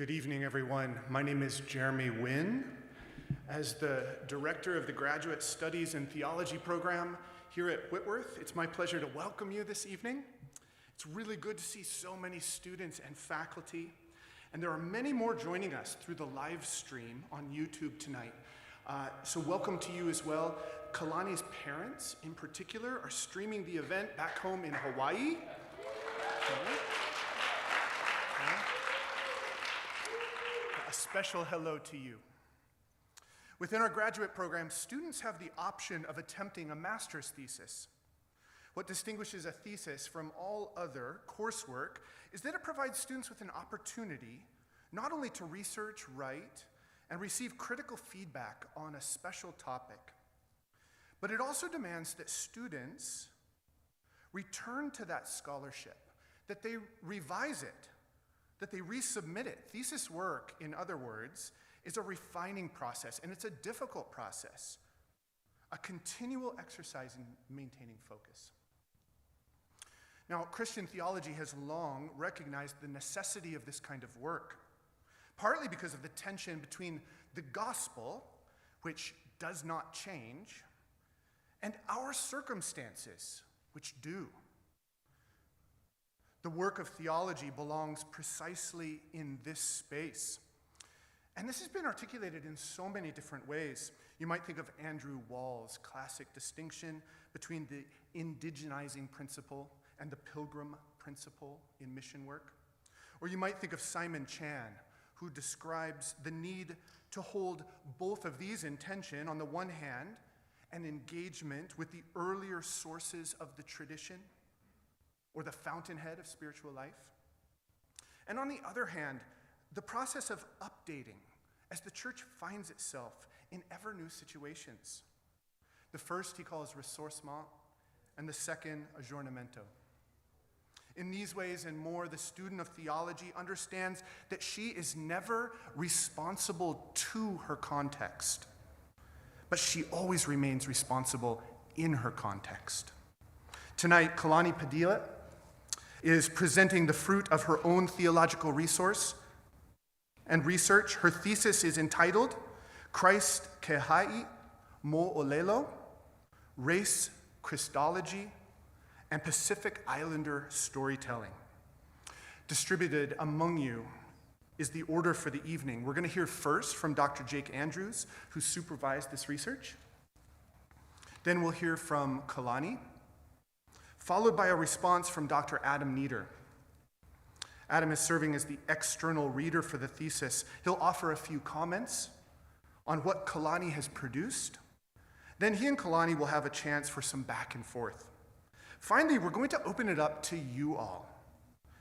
Good evening, everyone. My name is Jeremy Wynn. As the director of the Graduate Studies and Theology program here at Whitworth, it's my pleasure to welcome you this evening. It's really good to see so many students and faculty, and there are many more joining us through the live stream on YouTube tonight. So welcome to you as well. Kalani's parents, in particular, are streaming the event back home in Hawaii. A special hello to you. Within our graduate program, students have the option of attempting a master's thesis. What distinguishes a thesis from all other coursework is that it provides students with an opportunity not only to research, write, and receive critical feedback on a special topic, but it also demands that students return to that scholarship, that they revise it, that they resubmit it. Thesis work, in other words, is a refining process, and it's a difficult process, a continual exercise in maintaining focus. Now, Christian theology has long recognized the necessity of this kind of work, partly because of the tension between the gospel, which does not change, and our circumstances, which do. The work of theology belongs precisely in this space. And this has been articulated in so many different ways. You might think of Andrew Wall's classic distinction between the indigenizing principle and the pilgrim principle in mission work. Or you might think of Simon Chan, who describes the need to hold both of these in tension. On the one hand, an engagement with the earlier sources of the tradition, or the fountainhead of spiritual life. And on the other hand, the process of updating as the church finds itself in ever new situations. The first he calls ressourcement, and the second aggiornamento. In these ways and more, the student of theology understands that she is never responsible to her context, but she always remains responsible in her context. Tonight, Kalani Padilla is presenting the fruit of her own theological resource and research. Her thesis is entitled Christ Ke Haʻi, Moʻolelo, Race, Christology, and Pacific Islander Storytelling. Distributed among you is the order for the evening. We're going to hear first from Dr. Jake Andrews, who supervised this research. Then we'll hear from Kalani, followed by a response from Dr. Adam Nieder. Adam is serving as the external reader for the thesis. He'll offer a few comments on what Kalani has produced. Then he and Kalani will have a chance for some back and forth. Finally, we're going to open it up to you all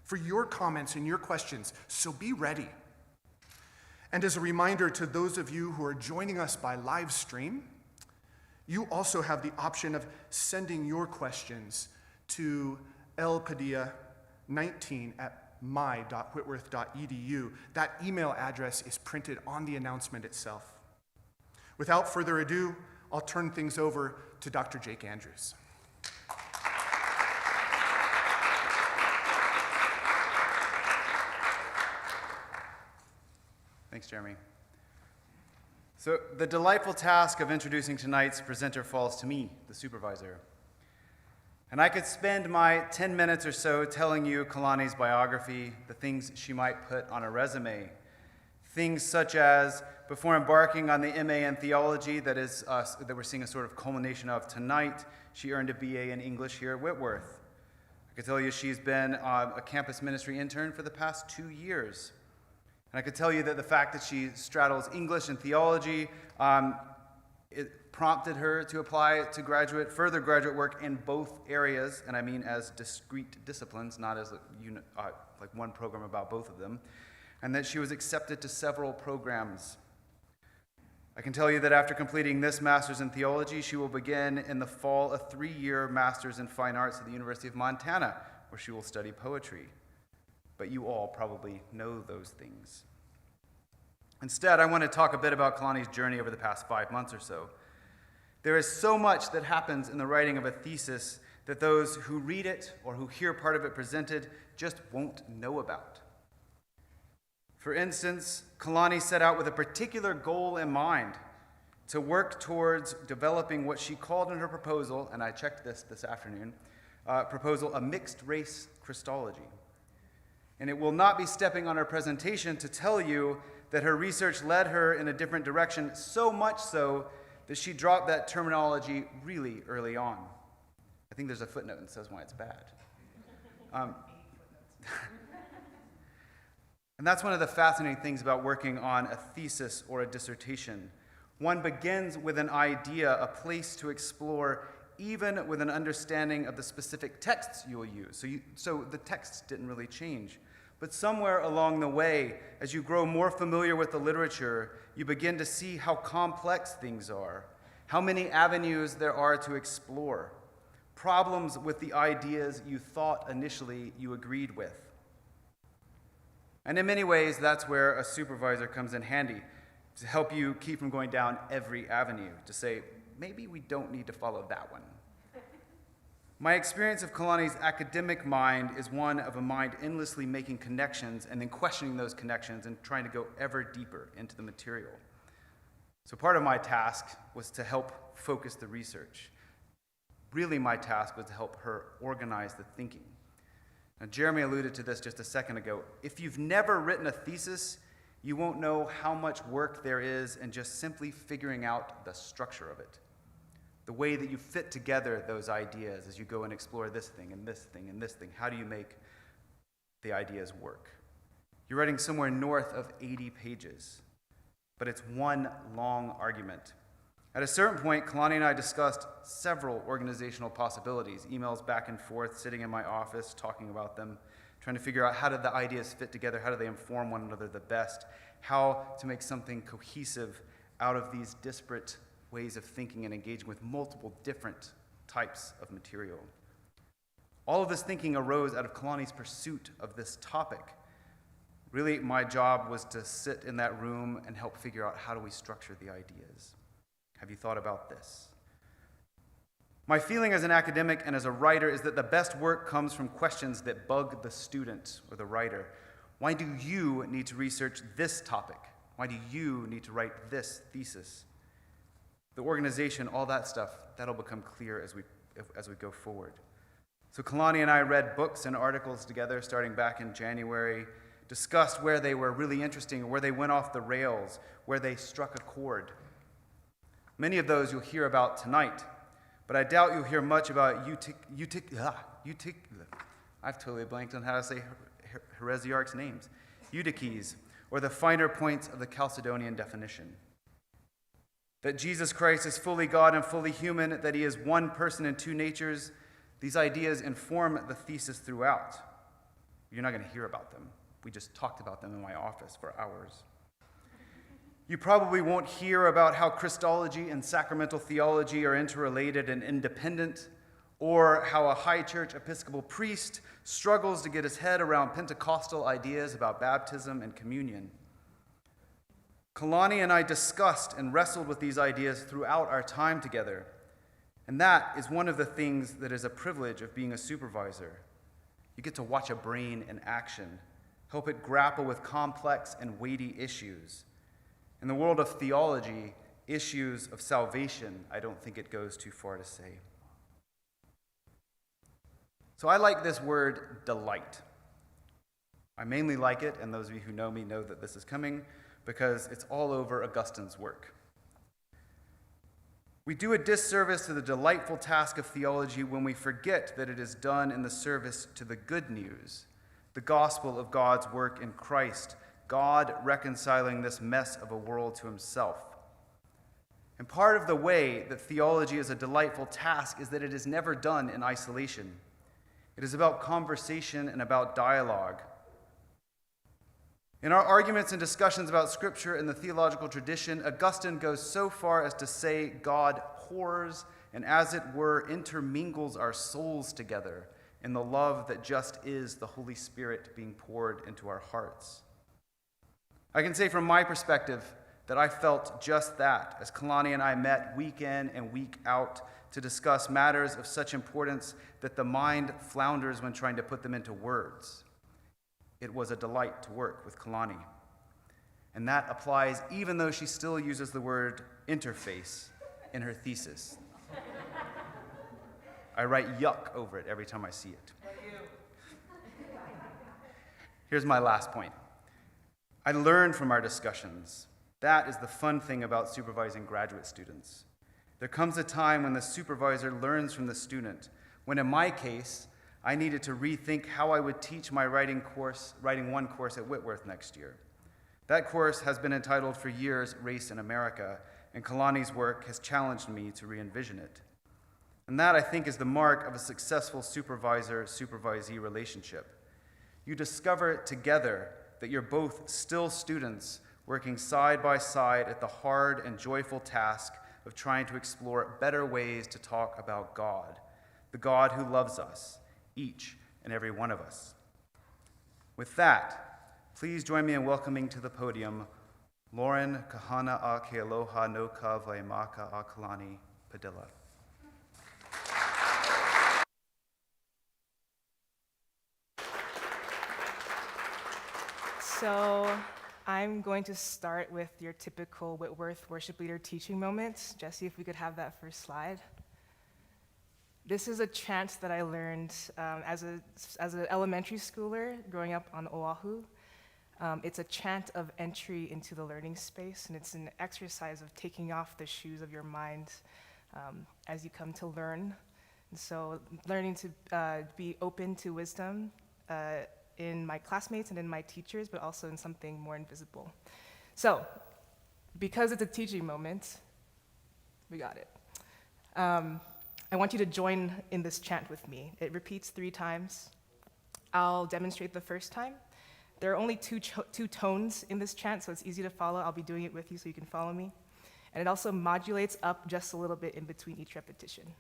for your comments and your questions, so be ready. And as a reminder to those of you who are joining us by live stream, you also have the option of sending your questions to lpadilla19@my.whitworth.edu. That email address is printed on the announcement itself. Without further ado, I'll turn things over to Dr. Jake Andrews. Thanks, Jeremy. So the delightful task of introducing tonight's presenter falls to me, the supervisor. And I could spend my 10 minutes or so telling you Kalani's biography, the things she might put on a resume. Things such as, before embarking on the MA in Theology that we're seeing a sort of culmination of tonight, she earned a BA in English here at Whitworth. I could tell you she's been a campus ministry intern for the past 2 years. And I could tell you that the fact that she straddles English and theology, it prompted her to apply to further graduate work in both areas, and I mean as discrete disciplines, not as like one program about both of them, and that she was accepted to several programs. I can tell you that after completing this master's in theology, she will begin in the fall a 3-year master's in fine arts at the University of Montana, where she will study poetry. But you all probably know those things. Instead, I want to talk a bit about Kalani's journey over the past 5 months or so. There is so much that happens in the writing of a thesis that those who read it or who hear part of it presented just won't know about. For For instance, Kalani set out with a particular goal in mind, to work towards developing what she called in her proposal, and I checked this afternoon, proposal, a mixed-race Christology. And it will not be stepping on her presentation to tell you that her research led her in a different direction, so much so that she dropped that terminology really early on. I think there's a footnote that says why it's bad. And that's one of the fascinating things about working on a thesis or a dissertation. One begins with an idea, a place to explore, even with an understanding of the specific texts you will use. So the texts didn't really change. But somewhere along the way, as you grow more familiar with the literature, you begin to see how complex things are, how many avenues there are to explore, problems with the ideas you thought initially you agreed with. And in many ways, that's where a supervisor comes in handy, to help you keep from going down every avenue, to say, maybe we don't need to follow that one. My experience of Kalani's academic mind is one of a mind endlessly making connections and then questioning those connections and trying to go ever deeper into the material. So part of my task was to help focus the research. Really, my task was to help her organize the thinking. Now, Jeremy alluded to this just a second ago. If you've never written a thesis, you won't know how much work there is in just simply figuring out the structure of it. The way that you fit together those ideas as you go and explore this thing and this thing and this thing. How do you make the ideas work? You're writing somewhere north of 80 pages, but it's one long argument. At a certain point, Kalani and I discussed several organizational possibilities, emails back and forth, sitting in my office, talking about them, trying to figure out how did the ideas fit together, how do they inform one another the best, how to make something cohesive out of these disparate ways of thinking and engaging with multiple different types of material. All of this thinking arose out of Kalani's pursuit of this topic. Really, my job was to sit in that room and help figure out how do we structure the ideas. Have you thought about this? My feeling as an academic and as a writer is that the best work comes from questions that bug the student or the writer. Why do you need to research this topic? Why do you need to write this thesis? The organization, all that stuff, that'll become clear as we go forward. So Kalani and I read books and articles together starting back in January, discussed where they were really interesting, where they went off the rails, where they struck a chord. Many of those you'll hear about tonight, but I doubt you'll hear much about I've totally blanked on how to say heresiarchs' names, Eutyches, or the finer points of the Chalcedonian definition. That Jesus Christ is fully God and fully human, that he is one person in two natures, these ideas inform the thesis throughout. You're not going to hear about them. We just talked about them in my office for hours. You probably won't hear about how Christology and sacramental theology are interrelated and independent, or how a high church Episcopal priest struggles to get his head around Pentecostal ideas about baptism and communion. Kalani and I discussed and wrestled with these ideas throughout our time together, and that is one of the things that is a privilege of being a supervisor. You get to watch a brain in action, help it grapple with complex and weighty issues. In the world of theology, issues of salvation, I don't think it goes too far to say. So I like this word, delight. I mainly like it, and those of you who know me know that this is coming, because it's all over Augustine's work. We do a disservice to the delightful task of theology when we forget that it is done in the service to the good news, the gospel of God's work in Christ, God reconciling this mess of a world to himself. And part of the way that theology is a delightful task is that it is never done in isolation. It is about conversation and about dialogue. In our arguments and discussions about Scripture and the theological tradition, Augustine goes so far as to say God pours and, as it were, intermingles our souls together in the love that just is the Holy Spirit being poured into our hearts. I can say from my perspective that I felt just that as Kalani and I met week in and week out to discuss matters of such importance that the mind flounders when trying to put them into words. It was a delight to work with Kalani. and that applies even though she still uses the word interface in her thesis. I write yuck over it every time I see it. Here's my last point. I learned from our discussions. That is the fun thing about supervising graduate students. There comes a time when the supervisor learns from the student, when in my case, I needed to rethink how I would teach my writing one course at Whitworth next year. That course has been entitled for years, Race in America, and Kalani's work has challenged me to re-envision it. And that, I think, is the mark of a successful supervisor-supervisee relationship. You discover together that you're both still students working side by side at the hard and joyful task of trying to explore better ways to talk about God, the God who loves us, each and every one of us. With that, please join me in welcoming to the podium Lauren Kahanaakealohanokawaimakaokalani Padilla. So I'm going to start with your typical Whitworth worship leader teaching moments. Jesse, if we could have that first slide. This is a chant that I learned as an elementary schooler growing up on Oahu. It's a chant of entry into the learning space, and it's an exercise of taking off the shoes of your mind as you come to learn. And so learning to be open to wisdom in my classmates and in my teachers, but also in something more invisible. So, because it's a teaching moment, we got it. I want you to join in this chant with me. It repeats 3 times. I'll demonstrate the first time. There are only two tones in this chant, so it's easy to follow. I'll be doing it with you so you can follow me. And it also modulates up just a little bit in between each repetition.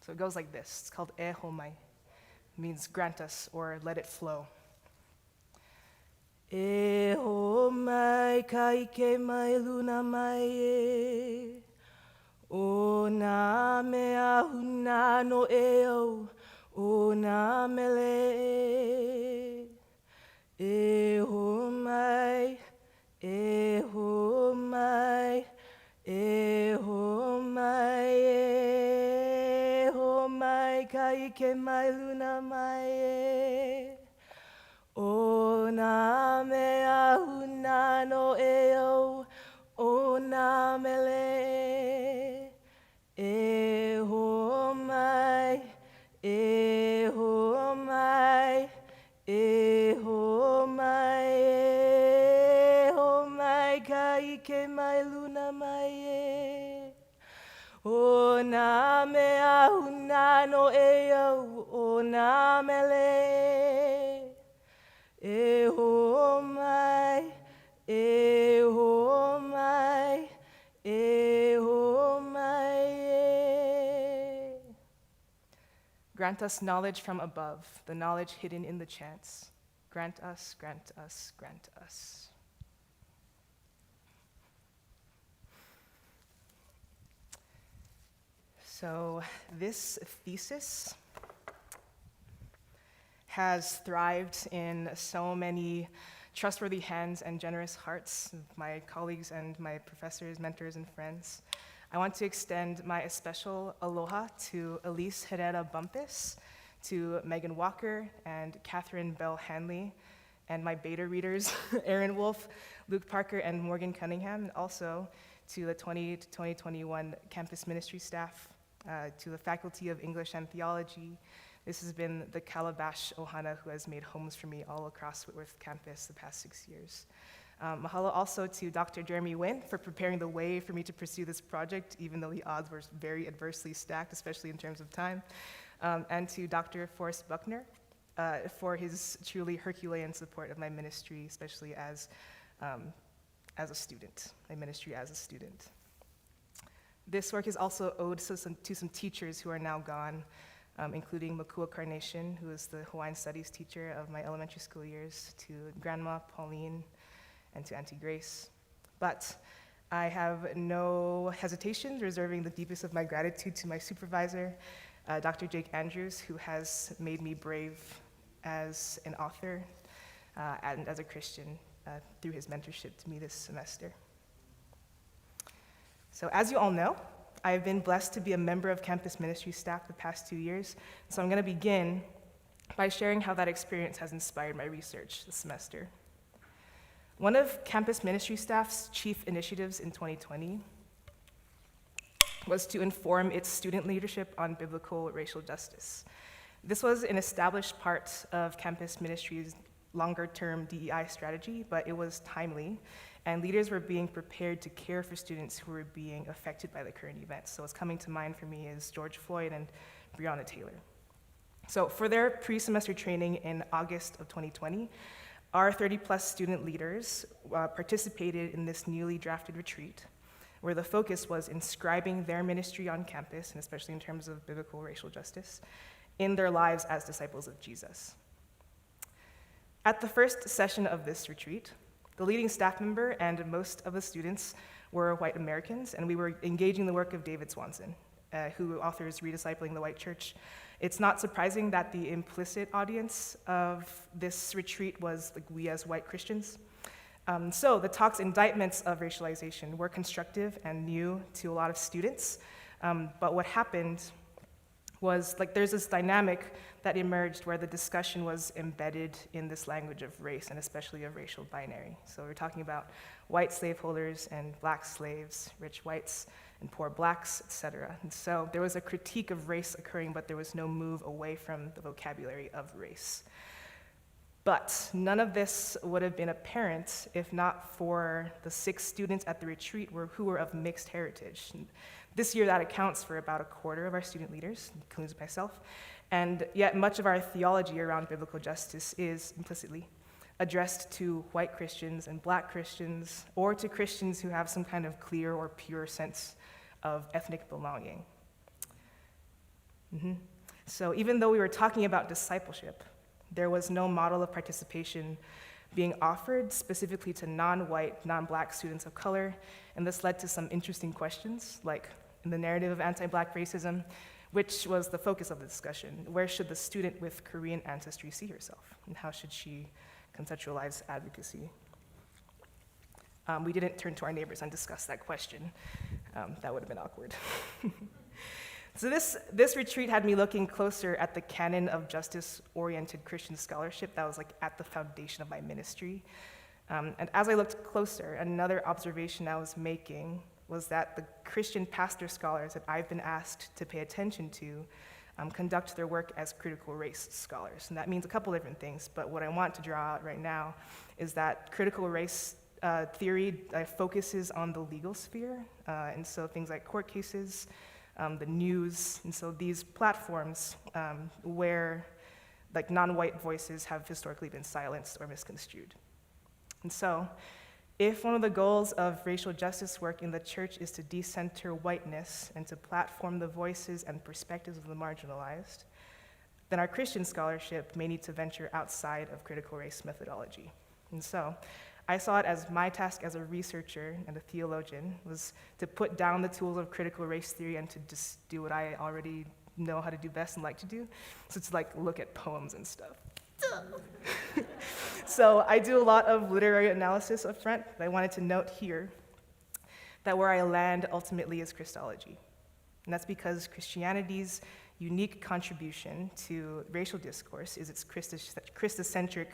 So it goes like this. It's called e homai. It means grant us or let it flow. E homai kaike mai luna mai e. O nā mea huna no e au, o nā mele e. E homai, e homai, e homai, e homai kaike mai luna mai e. O nā mea huna no e au, o nā mele e. E homai, e homai, e homai, e homai ka ike mai luna mai e. O nā mea huna no e au, o nā mele e. E homai, e homai, e homai e. Grant us knowledge from above, the knowledge hidden in the chants. Grant us, grant us, grant us. So this thesis has thrived in so many trustworthy hands and generous hearts of my colleagues and my professors, mentors, and friends. I want to extend my special aloha to Elise Herrera Bumpus, to Megan Walker and Catherine Bell Hanley, and my beta readers, Aaron Wolf, Luke Parker, and Morgan Cunningham, and also to the 20 to 2021 campus ministry staff, to the Faculty of English and Theology. This has been the Calabash Ohana who has made homes for me all across Whitworth campus the past 6 years. Mahalo also to Dr. Jeremy Nguyen for preparing the way for me to pursue this project, even though the odds were very adversely stacked, especially in terms of time. And to Dr. Forrest Buckner for his truly Herculean support of my ministry, especially as a student, my ministry as a student. This work is also owed to some teachers who are now gone, including Makua Carnation, who is the Hawaiian Studies teacher of my elementary school years, to Grandma Pauline, and to Auntie Grace. But I have no hesitation reserving the deepest of my gratitude to my supervisor, Dr. Jake Andrews, who has made me brave as an author and as a Christian. through his mentorship to me this semester. So as you all know, I've been blessed to be a member of campus ministry staff the past 2 years, so I'm going to begin by sharing how that experience has inspired my research this semester. One of campus ministry staff's chief initiatives in 2020 was to inform its student leadership on biblical racial justice. This was an established part of campus ministry's longer-term DEI strategy, but it was timely, and leaders were being prepared to care for students who were being affected by the current events. So what's coming to mind for me is George Floyd and Breonna Taylor. So for their pre-semester training in August of 2020, our 30-plus student leaders participated in this newly drafted retreat, where the focus was inscribing their ministry on campus, and especially in terms of biblical racial justice, in their lives as disciples of Jesus. At the first session of this retreat, the leading staff member and most of the students were white Americans, and we were engaging the work of David Swanson, who authors Rediscipling the White Church. It's not surprising that the implicit audience of this retreat was like we as white Christians. So the talk's indictments of racialization were constructive and new to a lot of students, but what happened was there's this dynamic that emerged where the discussion was embedded in this language of race, and especially of racial binary. So we're talking about white slaveholders and black slaves, rich whites and poor blacks, etc. And so there was a critique of race occurring, but there was no move away from the vocabulary of race. But none of this would have been apparent if not for the 6 students at the retreat who were of mixed heritage. And this year, that accounts for about a quarter of our student leaders, including myself, and yet much of our theology around biblical justice is implicitly addressed to white Christians and black Christians, or to Christians who have some kind of clear or pure sense of ethnic belonging. So even though we were talking about discipleship, there was no model of participation being offered specifically to non-white, non-black students of color, and this led to some interesting questions, like in the narrative of anti-black racism, which was the focus of the discussion. Where should the student with Korean ancestry see herself, and how should she conceptualize advocacy? We didn't turn to our neighbors and discuss that question. That would have been awkward. So this retreat had me looking closer at the canon of justice-oriented Christian scholarship that was at the foundation of my ministry. And as I looked closer, another observation I was making was that the Christian pastor scholars that I've been asked to pay attention to conduct their work as critical race scholars. And that means a couple different things, but what I want to draw out right now is that critical race theory focuses on the legal sphere, and so things like court cases, the news, and so these platforms where non-white voices have historically been silenced or misconstrued. And so, if one of the goals of racial justice work in the church is to decenter whiteness and to platform the voices and perspectives of the marginalized, then our Christian scholarship may need to venture outside of critical race methodology. And so, I saw it as my task as a researcher and a theologian was to put down the tools of critical race theory and to just do what I already know how to do best and like to do. So it's look at poems and stuff. So I do a lot of literary analysis up front, but I wanted to note here that where I land ultimately is Christology. And that's because Christianity's unique contribution to racial discourse is its Christocentric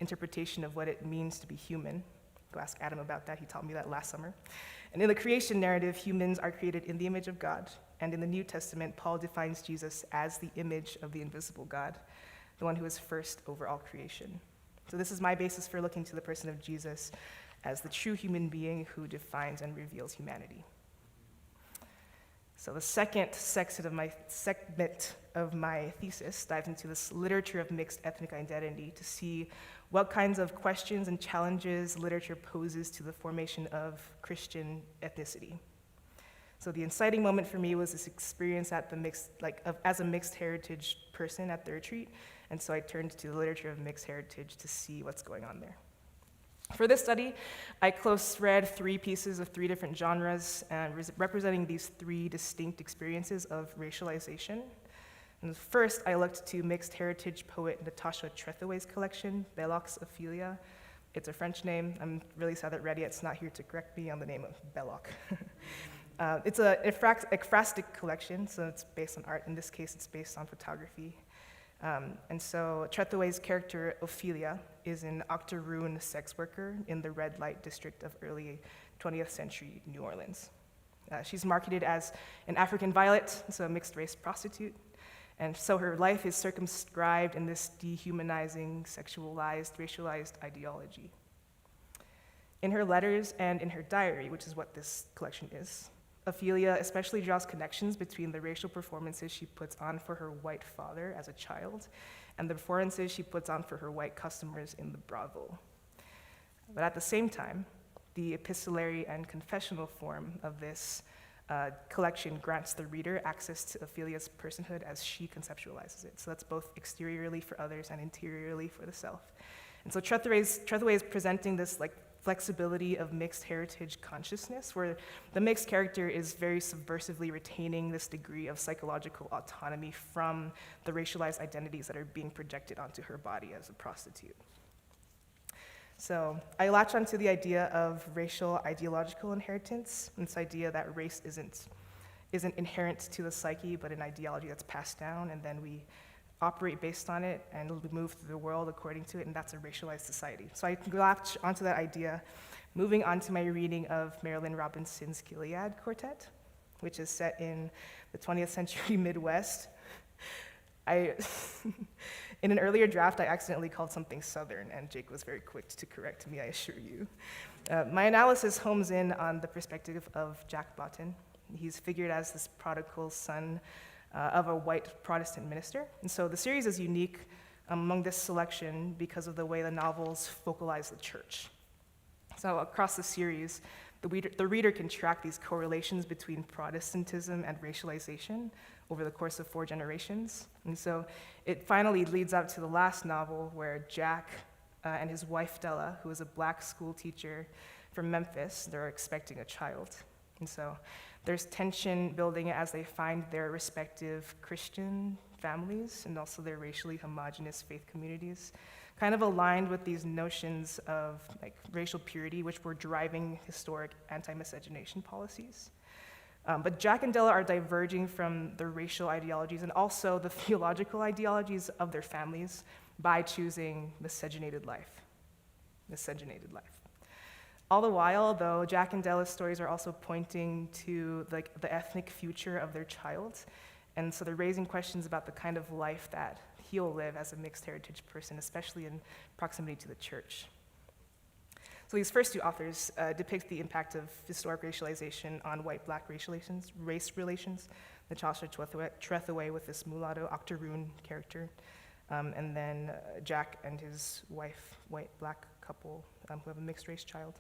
interpretation of what it means to be human. Go ask Adam about that, he taught me that last summer. And in the creation narrative, humans are created in the image of God. And in the New Testament, Paul defines Jesus as the image of the invisible God, the one who is first over all creation. So this is my basis for looking to the person of Jesus as the true human being who defines and reveals humanity. So the second segment of my thesis dives into this literature of mixed ethnic identity to see what kinds of questions and challenges literature poses to the formation of Christian ethnicity. So the inciting moment for me was this experience at the as a mixed heritage person at the retreat, and so I turned to the literature of mixed heritage to see what's going on there. For this study, I close read 3 pieces of 3 different genres, representing these 3 distinct experiences of racialization. And first, I looked to mixed heritage poet Natasha Trethewey's collection, Belloq's Ophelia, It's a French name. I'm really sad that Rediet's not here to correct me on the name of Belloc. It's an ekphrastic collection, so it's based on art. In this case, it's based on photography. And so Trethewey's character, Ophelia, is an octoroon sex worker in the red light district of early 20th century New Orleans. She's marketed as an African violet, so a mixed-race prostitute. And so her life is circumscribed in this dehumanizing, sexualized, racialized ideology. In her letters and in her diary, which is what this collection is, Ophelia especially draws connections between the racial performances she puts on for her white father as a child and the performances she puts on for her white customers in the brothel. But at the same time, the epistolary and confessional form of this collection grants the reader access to Ophelia's personhood as she conceptualizes it. So that's both exteriorly for others and interiorly for the self. And so Trethewey is presenting this flexibility of mixed heritage consciousness, where the mixed character is very subversively retaining this degree of psychological autonomy from the racialized identities that are being projected onto her body as a prostitute. So I latch onto the idea of racial ideological inheritance, and this idea that race isn't inherent to the psyche, but an ideology that's passed down, and then we operate based on it, and we move through the world according to it, and that's a racialized society. So I latch onto that idea, moving on to my reading of Marilyn Robinson's Gilead Quartet, which is set in the 20th century Midwest. In an earlier draft, I accidentally called something Southern, and Jake was very quick to correct me, I assure you. My analysis homes in on the perspective of Jack Botton. He's figured as this prodigal son of a white Protestant minister. And so the series is unique among this selection because of the way the novels focalize the church. So across the series, the reader can track these correlations between Protestantism and racialization over the course of 4 generations. And so it finally leads up to the last novel where Jack and his wife Della, who is a black school teacher from Memphis, they're expecting a child. And so there's tension building as they find their respective Christian families and also their racially homogenous faith communities, kind of aligned with these notions of racial purity, which were driving historic anti-miscegenation policies. But Jack and Della are diverging from the racial ideologies and also the theological ideologies of their families by choosing miscegenated life. All the while, though, Jack and Della's stories are also pointing to the ethnic future of their child, and so they're raising questions about the kind of life that he'll live as a mixed heritage person, especially in proximity to the church. So these first 2 authors depict the impact of historic racialization on white-black race relations. Natasha Trethewey with this mulatto octoroon character, and then Jack and his wife, white-black couple who have a mixed-race child.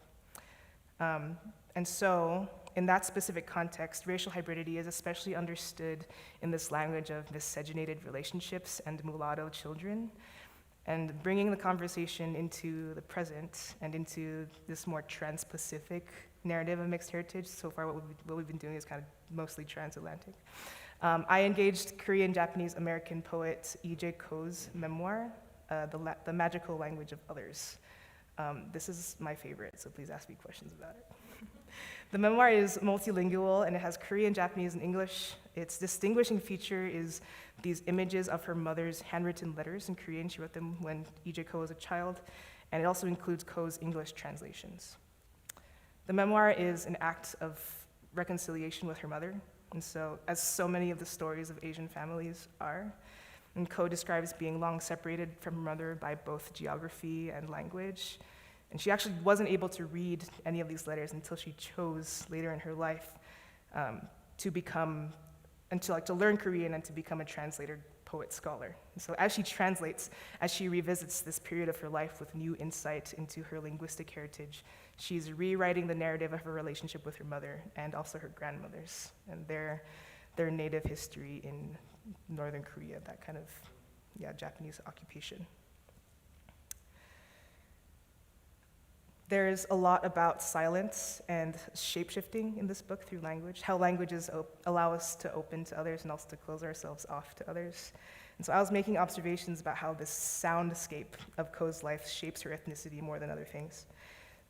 And so, in that specific context, racial hybridity is especially understood in this language of miscegenated relationships and mulatto children, and bringing the conversation into the present and into this more trans-Pacific narrative of mixed heritage. So far, what we've been doing is kind of mostly transatlantic. I engaged Korean Japanese American poet E.J. Ko's memoir, The Magical Language of Others. This is my favorite, so please ask me questions about it. The memoir is multilingual, and it has Korean, Japanese, and English. Its distinguishing feature is these images of her mother's handwritten letters in Korean. She wrote them when E.J. Ko was a child, and it also includes Ko's English translations. The memoir is an act of reconciliation with her mother, and so, as so many of the stories of Asian families are, and Ko describes being long separated from her mother by both geography and language. And she actually wasn't able to read any of these letters until she chose later in her life to learn Korean and to become a translator, poet, scholar. And so as she translates, as she revisits this period of her life with new insight into her linguistic heritage, she's rewriting the narrative of her relationship with her mother and also her grandmothers and their native history in Northern Korea, that kind of Japanese occupation. There's a lot about silence and shape-shifting in this book through language, how languages allow us to open to others and also to close ourselves off to others. And so I was making observations about how this soundscape of Ko's life shapes her ethnicity more than other things.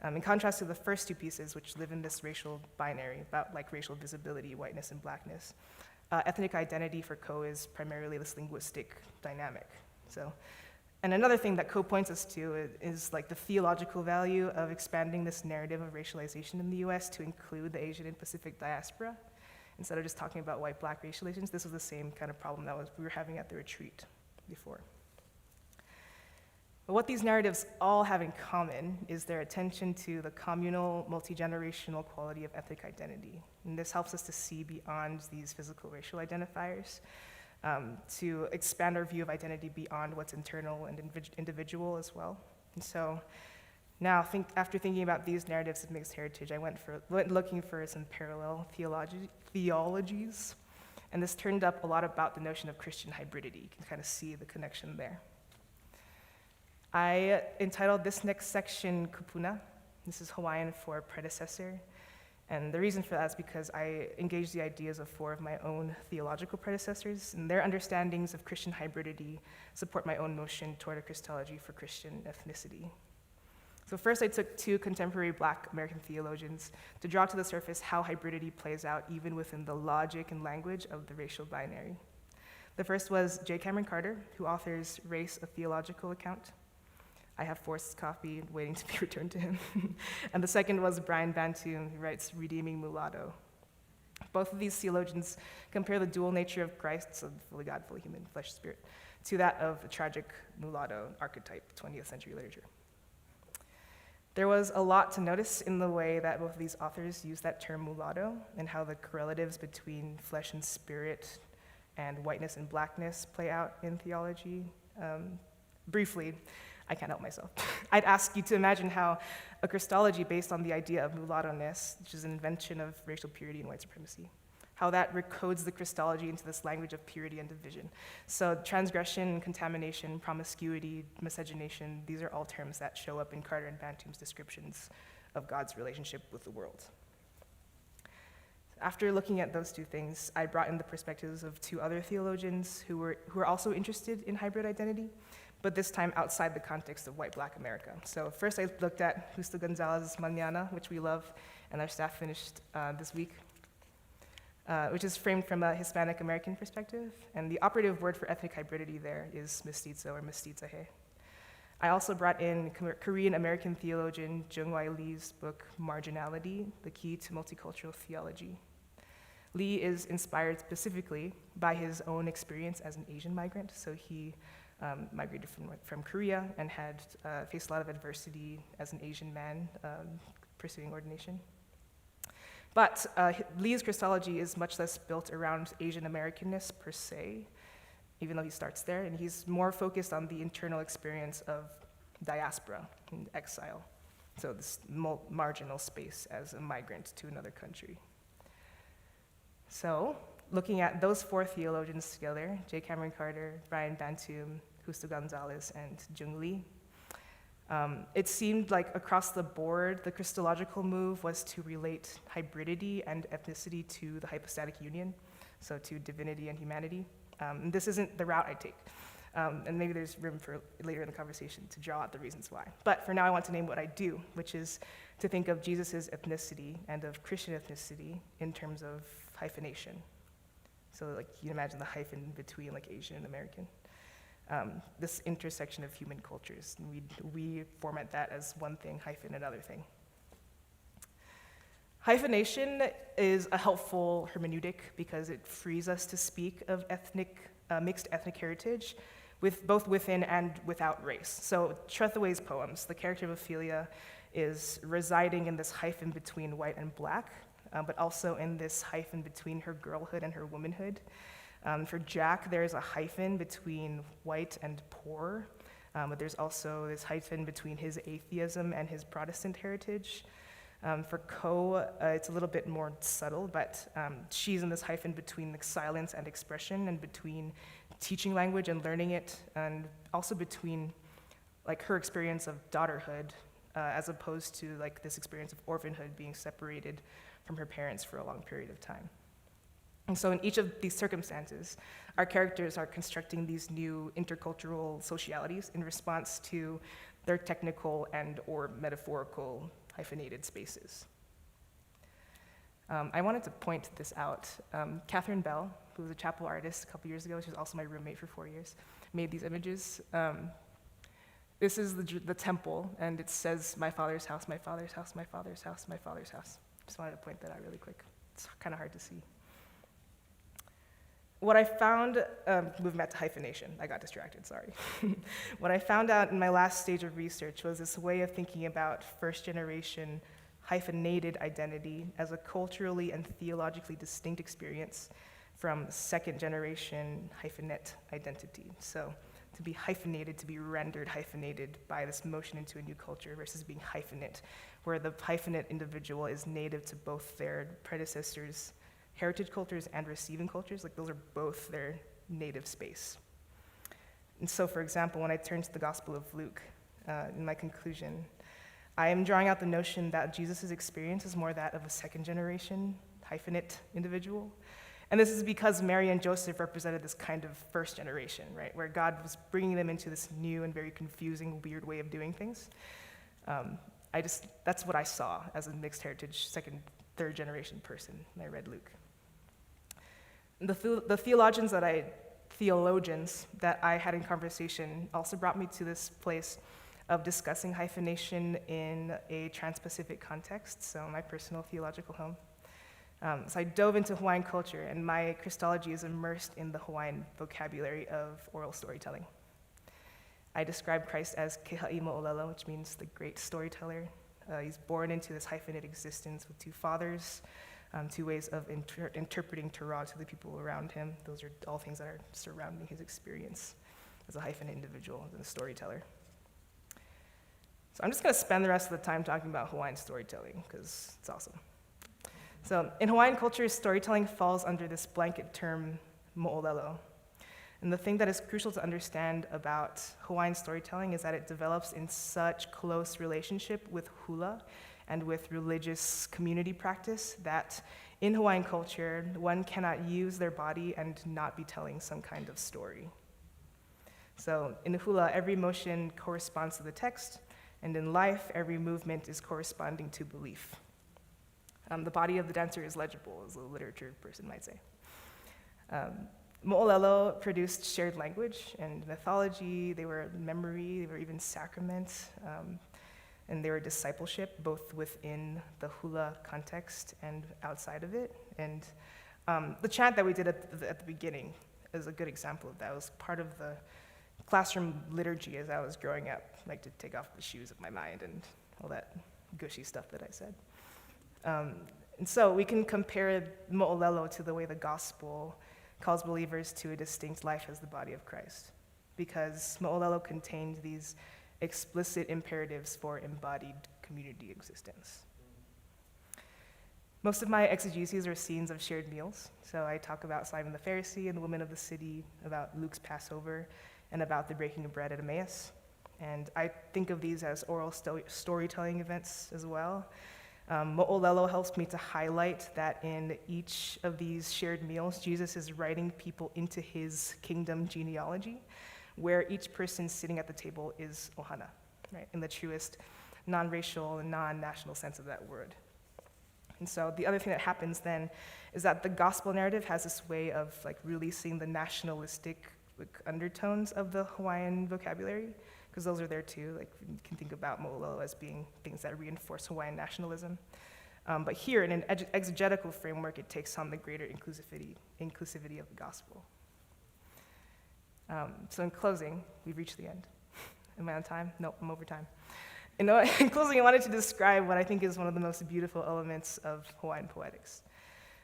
In contrast to the first two pieces, which live in this racial binary about like racial visibility, whiteness and blackness, ethnic identity for Ko is primarily this linguistic dynamic. And another thing that Ko points us to is like the theological value of expanding this narrative of racialization in the US to include the Asian and Pacific diaspora. Instead of just talking about white-black racial relations, this was the same kind of problem that we were having at the retreat before. But what these narratives all have in common is their attention to the communal, multi-generational quality of ethnic identity. And this helps us to see beyond these physical racial identifiers, to expand our view of identity beyond what's internal and individual as well. And so now, after thinking about these narratives of mixed heritage, I went looking for some parallel theologies, and this turned up a lot about the notion of Christian hybridity. You can kind of see the connection there. I entitled this next section Kupuna. This is Hawaiian for predecessor. And the reason for that is because I engaged the ideas of 4 of my own theological predecessors, and their understandings of Christian hybridity support my own motion toward a Christology for Christian ethnicity. So first I took 2 contemporary Black American theologians to draw to the surface how hybridity plays out even within the logic and language of the racial binary. The first was J. Cameron Carter, who authors Race, a Theological Account. I have Forrest's copy waiting to be returned to him. And the second was Brian Bantoon, who writes Redeeming Mulatto. Both of these theologians compare the dual nature of Christ, so fully God, fully human, flesh, spirit, to that of a tragic mulatto archetype, 20th century literature. There was a lot to notice in the way that both of these authors use that term mulatto and how the correlatives between flesh and spirit and whiteness and blackness play out in theology. Briefly, I can't help myself. I'd ask you to imagine how a Christology based on the idea of mulatto-ness, which is an invention of racial purity and white supremacy, how that recodes the Christology into this language of purity and division. So transgression, contamination, promiscuity, miscegenation, these are all terms that show up in Carter and Bantoon's descriptions of God's relationship with the world. After looking at those 2 things, I brought in the perspectives of 2 other theologians who are also interested in hybrid identity, but this time outside the context of white-black America. So first I looked at Justo Gonzalez's Mañana, which we love, and our staff finished this week, which is framed from a Hispanic American perspective, and the operative word for ethnic hybridity there is mestizo or mestizaje. I also brought in Korean American theologian Jung-Wai Lee's book Marginality, The Key to Multicultural Theology. Lee is inspired specifically by his own experience as an Asian migrant, so he migrated from Korea and had faced a lot of adversity as an Asian man pursuing ordination. But Lee's Christology is much less built around Asian Americanness per se, even though he starts there, and he's more focused on the internal experience of diaspora and exile, so this marginal space as a migrant to another country. So, looking at those 4 theologians together, J. Cameron Carter, Brian Bantoon, Justo Gonzalez, and Jung Lee, it seemed like across the board, the Christological move was to relate hybridity and ethnicity to the hypostatic union, so to divinity and humanity. And this isn't the route I take. And maybe there's room for later in the conversation to draw out the reasons why. But for now, I want to name what I do, which is to think of Jesus' ethnicity and of Christian ethnicity in terms of hyphenation. So like you can imagine the hyphen between like Asian and American. This intersection of human cultures. And we format that as one thing, hyphen another thing. Hyphenation is a helpful hermeneutic because it frees us to speak of mixed ethnic heritage both within and without race. So Trethewey's poems, the character of Ophelia is residing in this hyphen between white and black, but also in this hyphen between her girlhood and her womanhood. For Jack, there's a hyphen between white and poor, but there's also this hyphen between his atheism and his Protestant heritage. For Ko, it's a little bit more subtle, but she's in this hyphen between like, silence and expression, and between teaching language and learning it, and also between like her experience of daughterhood as opposed to like this experience of orphanhood, being separated from her parents for a long period of time. And so in each of these circumstances, our characters are constructing these new intercultural socialities in response to their technical and or metaphorical hyphenated spaces. I wanted to point this out. Catherine Bell, who was a chapel artist a couple years ago, she was also my roommate for 4 years, made these images. This is the temple, and it says, "My father's house, my father's house, my father's house, my father's house." Just wanted to point that out really quick. It's kind of hard to see. What I found, moving back to hyphenation, I got distracted, sorry. What I found out in my last stage of research was this way of thinking about first generation hyphenated identity as a culturally and theologically distinct experience from second generation hyphenate identity. So to be hyphenated, to be rendered hyphenated by this motion into a new culture versus being hyphenate, where the hyphenate individual is native to both their predecessors' heritage cultures and receiving cultures, like those are both their native space. And so, for example, when I turn to the Gospel of Luke, in my conclusion, I am drawing out the notion that Jesus' experience is more that of a second generation hyphenate individual. And this is because Mary and Joseph represented this kind of first generation, right, where God was bringing them into this new and very confusing, weird way of doing things. That's what I saw as a mixed heritage, second, third generation person when I read Luke. The theologians that I had in conversation also brought me to this place of discussing hyphenation in a trans-Pacific context, so my personal theological home. So I dove into Hawaiian culture, and my Christology is immersed in the Hawaiian vocabulary of oral storytelling. I describe Christ as Haʻi Moʻolelo, which means the great storyteller. He's born into this hyphenate existence with two fathers, two ways of interpreting Torah to the people around him. Those are all things that are surrounding his experience as a hyphenate individual and a storyteller. So I'm just going to spend the rest of the time talking about Hawaiian storytelling, because it's awesome. So in Hawaiian culture, storytelling falls under this blanket term, Moʻolelo. And the thing that is crucial to understand about Hawaiian storytelling is that it develops in such close relationship with hula and with religious community practice that in Hawaiian culture, one cannot use their body and not be telling some kind of story. So in hula, every motion corresponds to the text, and in life, every movement is corresponding to belief. The body of the dancer is legible, as a literature person might say. Moʻolelo produced shared language and mythology, they were memory, they were even sacrament, and they were discipleship, both within the hula context and outside of it. And the chant that we did at the beginning is a good example of that. It was part of the classroom liturgy as I was growing up, like to take off the shoes of my mind and all that gushy stuff that I said. And so we can compare Moʻolelo to the way the gospel calls believers to a distinct life as the body of Christ, because Moʻolelo contained these explicit imperatives for embodied community existence. Most of my exegeses are scenes of shared meals. So I talk about Simon the Pharisee and the women of the city, about Luke's Passover, and about the breaking of bread at Emmaus. And I think of these as oral storytelling events as well. Moʻolelo helps me to highlight that in each of these shared meals, Jesus is writing people into his kingdom genealogy, where each person sitting at the table is ohana, right, in the truest non-racial and non-national sense of that word. And so the other thing that happens then is that the gospel narrative has this way of like releasing the nationalistic undertones of the Hawaiian vocabulary, because those are there too. Like you can think about Moʻolelo as being things that reinforce Hawaiian nationalism. But here, in an exegetical framework, it takes on the greater inclusivity of the gospel. So in closing, we've reached the end. Am I on time? Nope, I'm over time. In closing, I wanted to describe what I think is one of the most beautiful elements of Hawaiian poetics.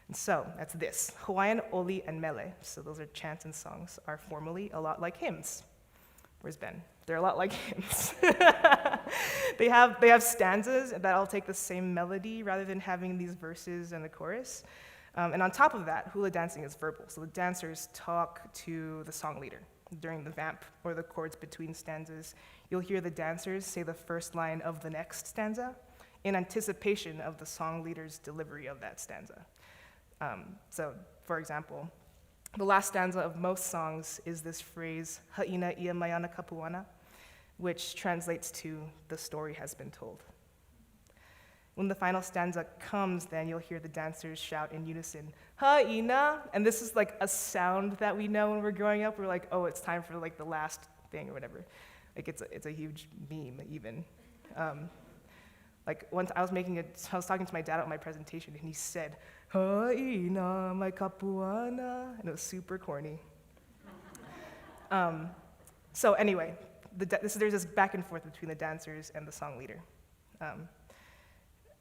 And so that's this. Hawaiian oli and mele, so those are chants and songs, are formally a lot like hymns. Where's Ben? They're a lot like hymns. They have stanzas that all take the same melody rather than having these verses and a chorus. And on top of that, hula dancing is verbal. So the dancers talk to the song leader. during the vamp or the chords between stanzas, you'll hear the dancers say the first line of the next stanza in anticipation of the song leader's delivery of that stanza. So, for example, the last stanza of most songs is this phrase, "Ha'ina ia mayana kapuana," which translates to, "the story has been told." When the final stanza comes, then you'll hear the dancers shout in unison, "Ha'ina," and this is like a sound that we know when we're growing up. We're like, oh, it's time for like the last thing or whatever. Like it's a huge meme even. Like once I was talking to my dad about my presentation, and he said, "Ha'ina mai kapuana," and it was super corny. So anyway, there's this back and forth between the dancers and the song leader.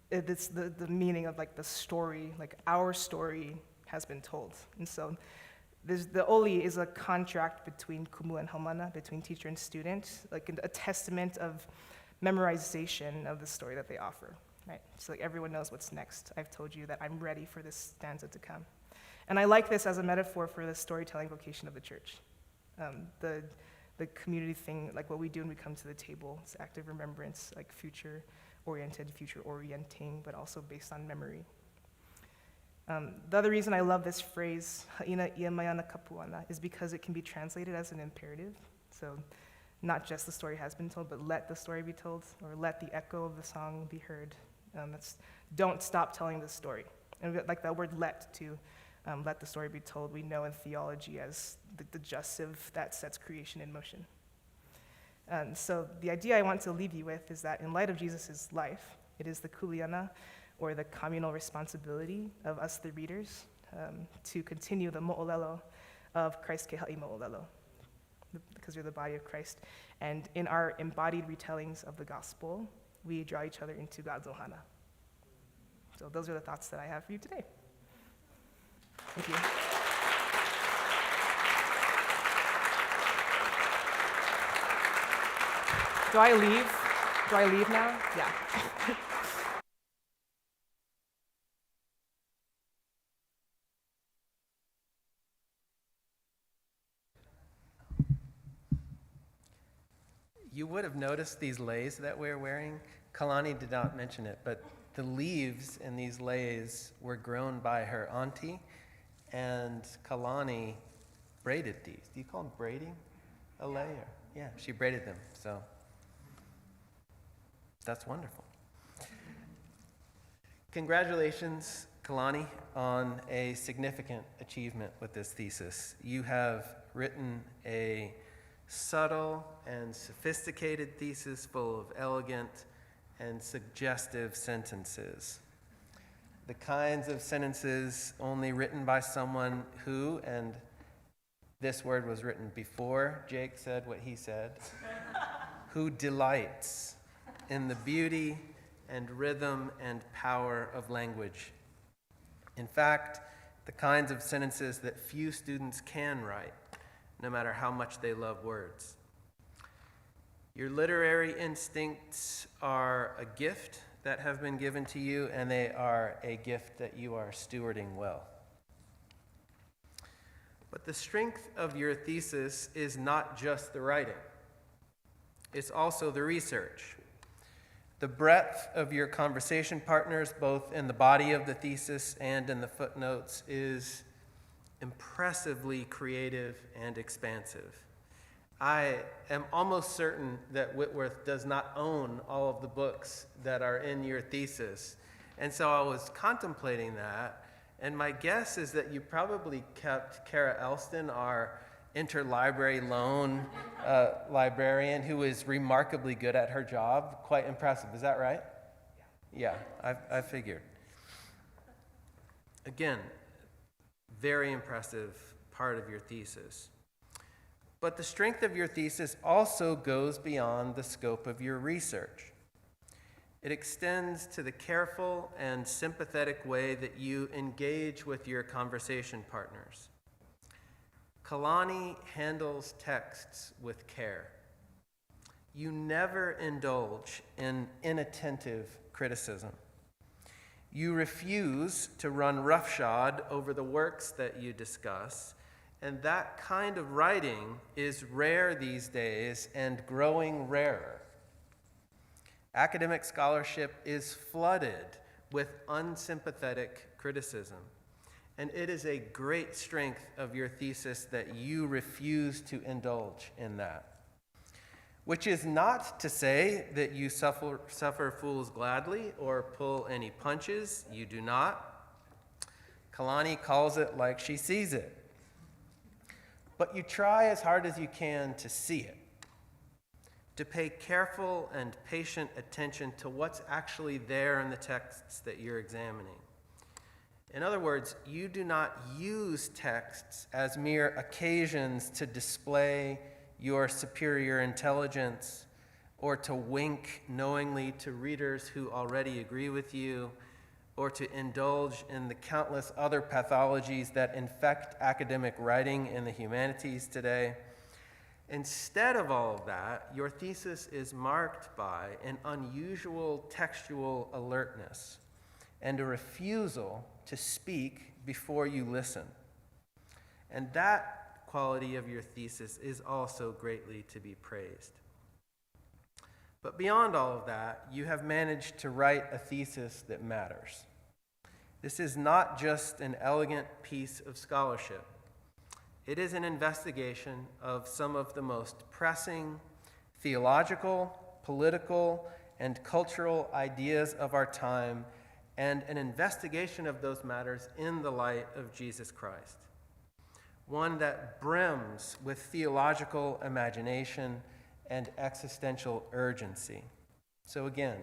It's the meaning of like the story, like our story has been told. And so the oli is a contract between kumu and haumana, between teacher and student, like a testament of memorization of the story that they offer, right? So like everyone knows what's next. I've told you that I'm ready for this stanza to come. And I like this as a metaphor for the storytelling vocation of the church. The community thing, like what we do when we come to the table, it's active remembrance, like future-oriented, future-orienting, but also based on memory. The other reason I love this phrase, "Ha'ina ia mayana kapuana," is because it can be translated as an imperative. So not just the story has been told, but let the story be told, or let the echo of the song be heard. Don't stop telling the story. And like that word "let" too, let the story be told, we know in theology as the jussive that sets creation in motion. So the idea I want to leave you with is that in light of Jesus' life, it is the kuleana, or the communal responsibility of us, the readers, to continue the mo'olelo of Christ ke Haʻi mo'olelo, because we're the body of Christ. And in our embodied retellings of the gospel, we draw each other into God's ohana. So those are the thoughts that I have for you today. Thank you. Do I leave? Do I leave now? Yeah. You would have noticed these leis that we're wearing. Kalani did not mention it, but the leaves in these leis were grown by her auntie, and Kalani braided these. Do you call them braiding? A lei? Or, yeah, she braided them, so that's wonderful. Congratulations, Kalani, on a significant achievement with this thesis. You have written a subtle and sophisticated thesis full of elegant and suggestive sentences. The kinds of sentences only written by someone who, and this word was written before Jake said what he said, who delights in the beauty and rhythm and power of language. In fact, the kinds of sentences that few students can write, no matter how much they love words. Your literary instincts are a gift that have been given to you, and they are a gift that you are stewarding well. But the strength of your thesis is not just the writing. It's also the research. The breadth of your conversation partners, both in the body of the thesis and in the footnotes, is impressively creative and expansive. I am almost certain that Whitworth does not own all of the books that are in your thesis. And so I was contemplating that, and my guess is that you probably kept Kara Elston, our interlibrary loan librarian, who is remarkably good at her job. Quite impressive, is that right? Yeah, I figured. Again, very impressive part of your thesis. But the strength of your thesis also goes beyond the scope of your research. It extends to the careful and sympathetic way that you engage with your conversation partners. Kalani handles texts with care. You never indulge in inattentive criticism. You refuse to run roughshod over the works that you discuss, And that kind of writing is rare these days and growing rarer. Academic scholarship is flooded with unsympathetic criticism. And it is a great strength of your thesis that you refuse to indulge in that. Which is not to say that you suffer fools gladly or pull any punches. You do not. Kalani calls it like she sees it. But you try as hard as you can to see it, to pay careful and patient attention to what's actually there in the texts that you're examining. In other words, you do not use texts as mere occasions to display your superior intelligence or to wink knowingly to readers who already agree with you, or to indulge in the countless other pathologies that infect academic writing in the humanities today. Instead of all of that, your thesis is marked by an unusual textual alertness and a refusal to speak before you listen. And that quality of your thesis is also greatly to be praised. But beyond all of that, you have managed to write a thesis that matters. This is not just an elegant piece of scholarship. It is an investigation of some of the most pressing theological, political, and cultural ideas of our time, and an investigation of those matters in the light of Jesus Christ. One that brims with theological imagination and existential urgency. So again,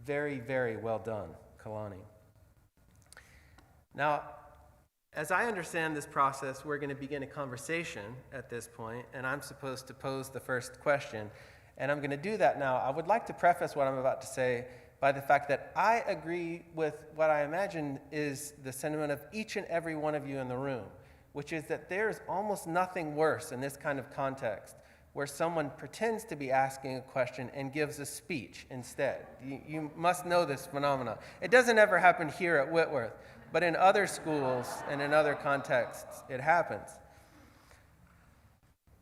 very, very well done, Kalani. Now, as I understand this process, we're going to begin a conversation at this point, and I'm supposed to pose the first question, and I'm going to do that now. I would like to preface what I'm about to say by the fact that I agree with what I imagine is the sentiment of each and every one of you in the room, which is that there's almost nothing worse in this kind of context where someone pretends to be asking a question and gives a speech instead. You must know this phenomenon. It doesn't ever happen here at Whitworth, but in other schools and in other contexts, it happens.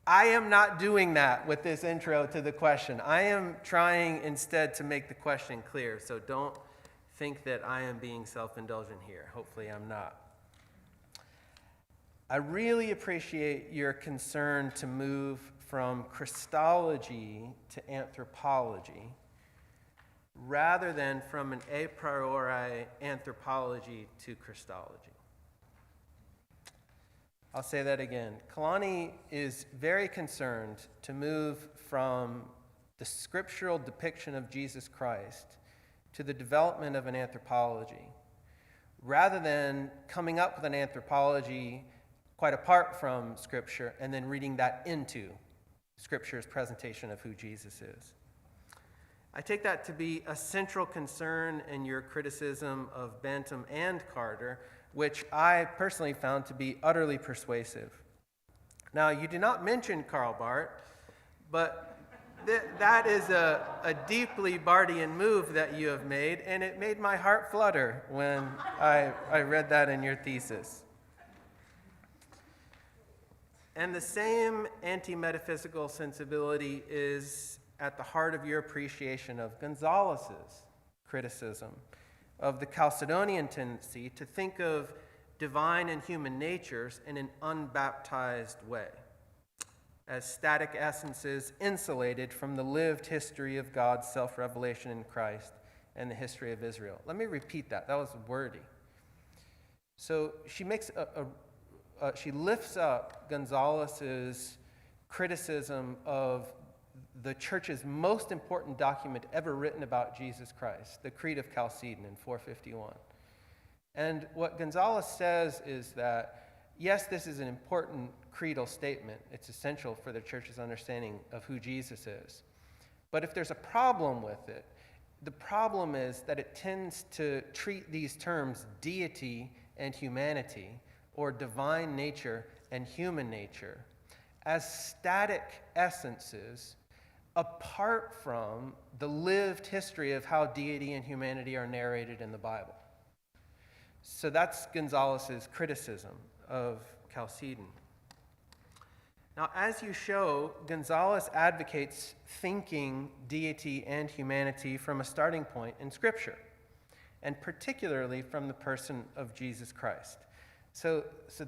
I am not doing that with this intro to the question. I am trying instead to make the question clear, so don't think that I am being self-indulgent here. Hopefully I'm not. I really appreciate your concern to move from Christology to anthropology, rather than from an a priori anthropology to Christology. I'll say that again. Kalani is very concerned to move from the scriptural depiction of Jesus Christ to the development of an anthropology, rather than coming up with an anthropology quite apart from Scripture and then reading that into Scripture's presentation of who Jesus is. I take that to be a central concern in your criticism of Bantam and Carter, which I personally found to be utterly persuasive. Now, you do not mention Karl Barth, but that is a deeply Barthian move that you have made, and it made my heart flutter when I read that in your thesis. And the same anti-metaphysical sensibility is at the heart of your appreciation of Gonzalez's criticism of the Chalcedonian tendency to think of divine and human natures in an unbaptized way, as static essences insulated from the lived history of God's self-revelation in Christ and the history of Israel. Let me repeat that. That was wordy. So she makes she lifts up Gonzalez's criticism of the church's most important document ever written about Jesus Christ, the Creed of Chalcedon in 451. And what Gonzalez says is that, yes, this is an important creedal statement. It's essential for the church's understanding of who Jesus is. But if there's a problem with it, the problem is that it tends to treat these terms, deity and humanity, or divine nature and human nature, as static essences apart from the lived history of how deity and humanity are narrated in the Bible. So that's Gonzalez's criticism of Chalcedon. Now, as you show, Gonzalez advocates thinking deity and humanity from a starting point in Scripture, and particularly from the person of Jesus Christ. So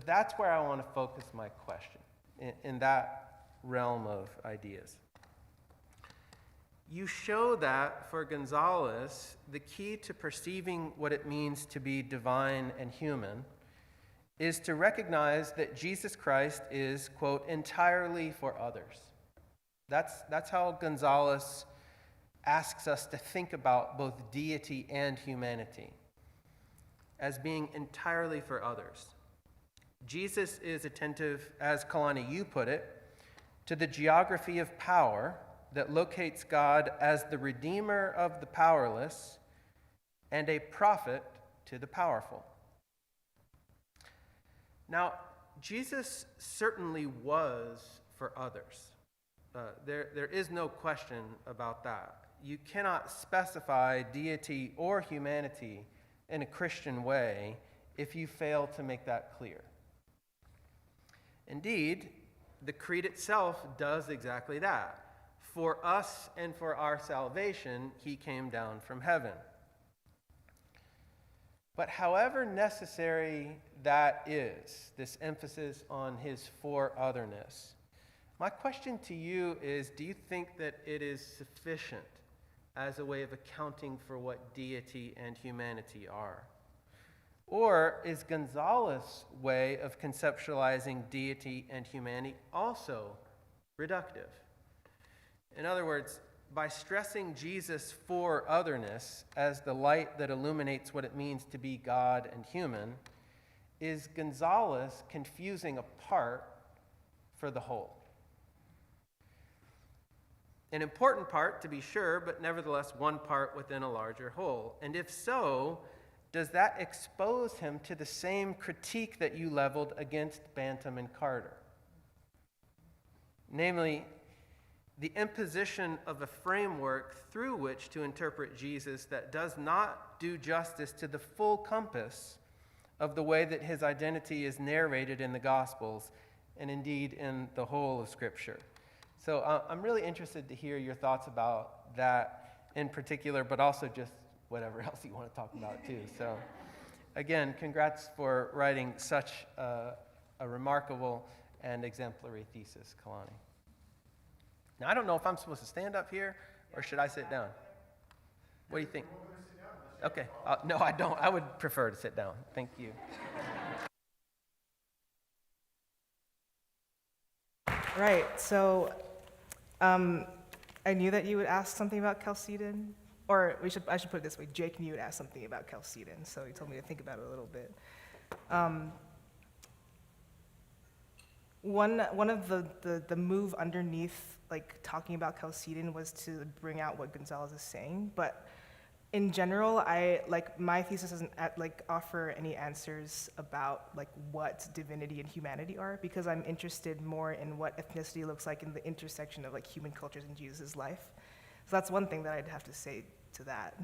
that's where I want to focus my question, in that realm of ideas. You show that, for Gonzalez, the key to perceiving what it means to be divine and human is to recognize that Jesus Christ is, quote, entirely for others. That's how Gonzalez asks us to think about both deity and humanity, as being entirely for others. Jesus is attentive, as Kalani, you put it, to the geography of power that locates God as the redeemer of the powerless and a prophet to the powerful. Now, Jesus certainly was for others. There is no question about that. You cannot specify deity or humanity in a Christian way if you fail to make that clear. Indeed, the creed itself does exactly that. For us and for our salvation, he came down from heaven. But however necessary that is, this emphasis on his for-otherness, my question to you is, do you think that it is sufficient as a way of accounting for what deity and humanity are? Or is Gonzalez's way of conceptualizing deity and humanity also reductive? In other words, by stressing Jesus' for-otherness as the light that illuminates what it means to be God and human, is Gonzalez confusing a part for the whole? An important part, to be sure, but nevertheless one part within a larger whole. And if so, does that expose him to the same critique that you leveled against Bantam and Carter? Namely, the imposition of a framework through which to interpret Jesus that does not do justice to the full compass of the way that his identity is narrated in the Gospels and indeed in the whole of Scripture. So I'm really interested to hear your thoughts about that in particular, but also just whatever else you want to talk about too. So again, congrats for writing such a remarkable and exemplary thesis, Kalani. Now, I don't know if I'm supposed to stand up here or should I sit down? What do you think? Okay. No, I don't. I would prefer to sit down. Thank you. Right, so I knew that you would ask something about Chalcedon, or I should put it this way, Jake knew you would ask something about Chalcedon, so he told me to think about it a little bit. One of the move underneath, like, talking about Chalcedon was to bring out what Gonzalez is saying, but in general, my thesis doesn't offer any answers about what divinity and humanity are, because I'm interested more in what ethnicity looks like in the intersection of human cultures in Jesus' life. So that's one thing that I'd have to say to that.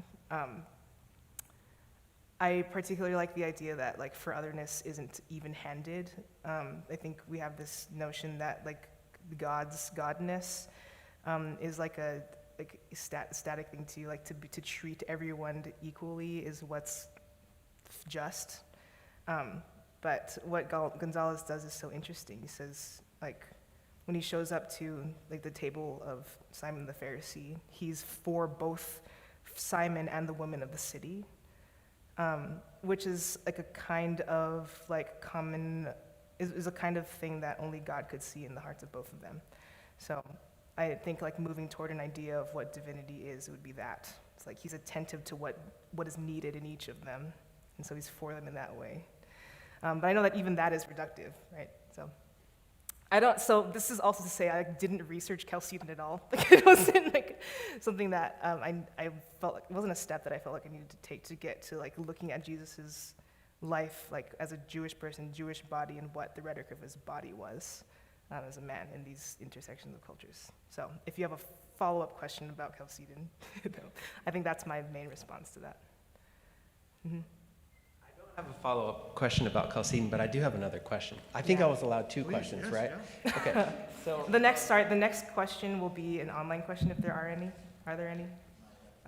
I particularly like the idea that for otherness isn't even-handed. I think we have this notion that God's godness is a static thing to treat everyone equally is what's just. But what Gonzalez does is so interesting. He says, when he shows up to the table of Simon the Pharisee, he's for both Simon and the women of the city, which is a kind of is a kind of thing that only God could see in the hearts of both of them. So I think moving toward an idea of what divinity is, it would be that. It's he's attentive to what is needed in each of them, and so he's for them in that way. But I know that even that is reductive, right? So this is also to say I didn't research Chalcedon at all. It wasn't something that I felt it wasn't a step that I felt I needed to take to get to looking at Jesus's life as a Jewish person, Jewish body, and what the rhetoric of his body was as a man in these intersections of cultures. So if you have a follow-up question about Chalcedon, I think that's my main response to that. Mm-hmm. I don't I have a follow-up question about Chalcedon, but I do have another question. I think I was allowed two questions, yes, right? yeah. Okay, so The next question will be an online question if there are any. Are there any?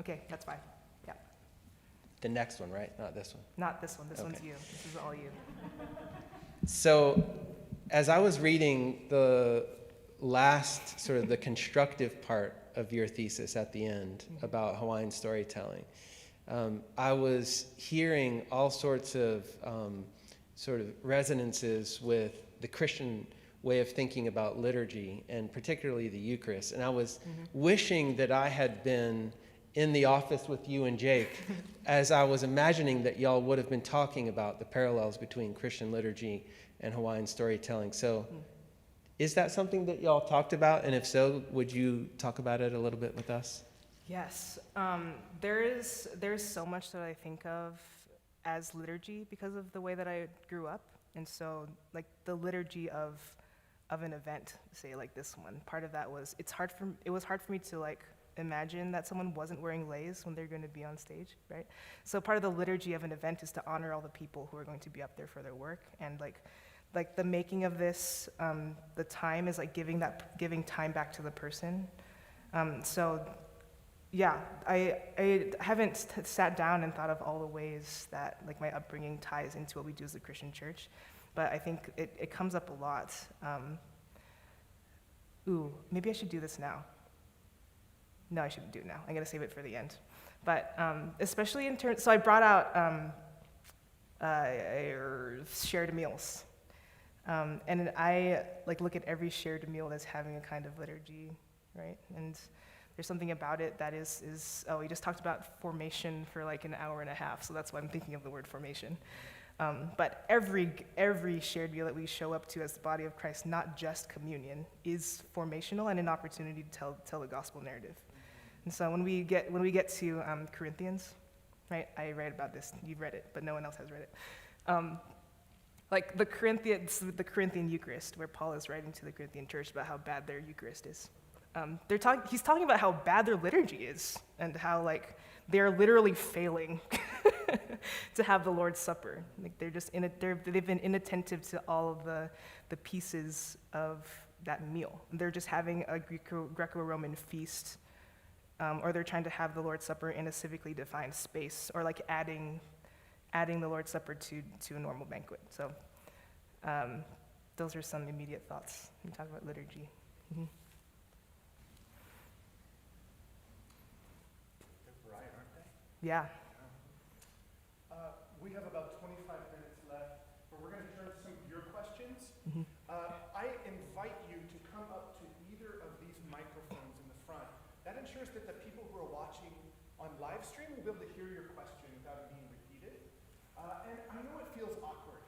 Okay, that's fine. Yeah, the next one, right? Not this one. not this one. This Okay. one's you. This is all you. So, as I was reading the last sort of the constructive part of your thesis at the end about Hawaiian storytelling, I was hearing all sorts of sort of resonances with the Christian way of thinking about liturgy, and particularly the Eucharist. And I was wishing that I had been in the office with you and Jake as I was imagining that y'all would have been talking about the parallels between Christian liturgy and Hawaiian storytelling. So is that something that y'all talked about? And if so, would you talk about it a little bit with us? Yes, there's so much that I think of as liturgy because of the way that I grew up, and so like the liturgy of an event, say like this one. Part of that was it was hard for me to like imagine that someone wasn't wearing leis when they're going to be on stage, right? So part of the liturgy of an event is to honor all the people who are going to be up there for their work, and like the making of this, the time is like giving time back to the person. So. Yeah, I haven't sat down and thought of all the ways that like my upbringing ties into what we do as a Christian church, but I think it comes up a lot. Maybe I should do this now. No, I shouldn't do it now. I'm gonna save it for the end. But especially in terms, so I brought out shared meals, and I like look at every shared meal as having a kind of liturgy, right? And there's something about it that we just talked about formation for like an hour and a half, so that's why I'm thinking of the word formation. But every shared meal that we show up to as the body of Christ, not just communion, is formational and an opportunity to tell the gospel narrative. And so when we get to Corinthians, right? I write about this. You've read it, but no one else has read it. Like the Corinthian Eucharist, where Paul is writing to the Corinthian church about how bad their Eucharist is. He's talking about how bad their liturgy is and how like they're literally failing to have the Lord's Supper. Like they've been inattentive to all of the pieces of that meal. They're just having a Greco-Roman feast, or they're trying to have the Lord's Supper in a civically defined space, or like adding the Lord's Supper to a normal banquet. So those are some immediate thoughts when we talk about liturgy. Mm-hmm. Yeah. We have about 25 minutes left, but we're going to turn to some of your questions. Mm-hmm. I invite you to come up to either of these microphones in the front. That ensures that the people who are watching on live stream will be able to hear your question without it being repeated. And I know it feels awkward,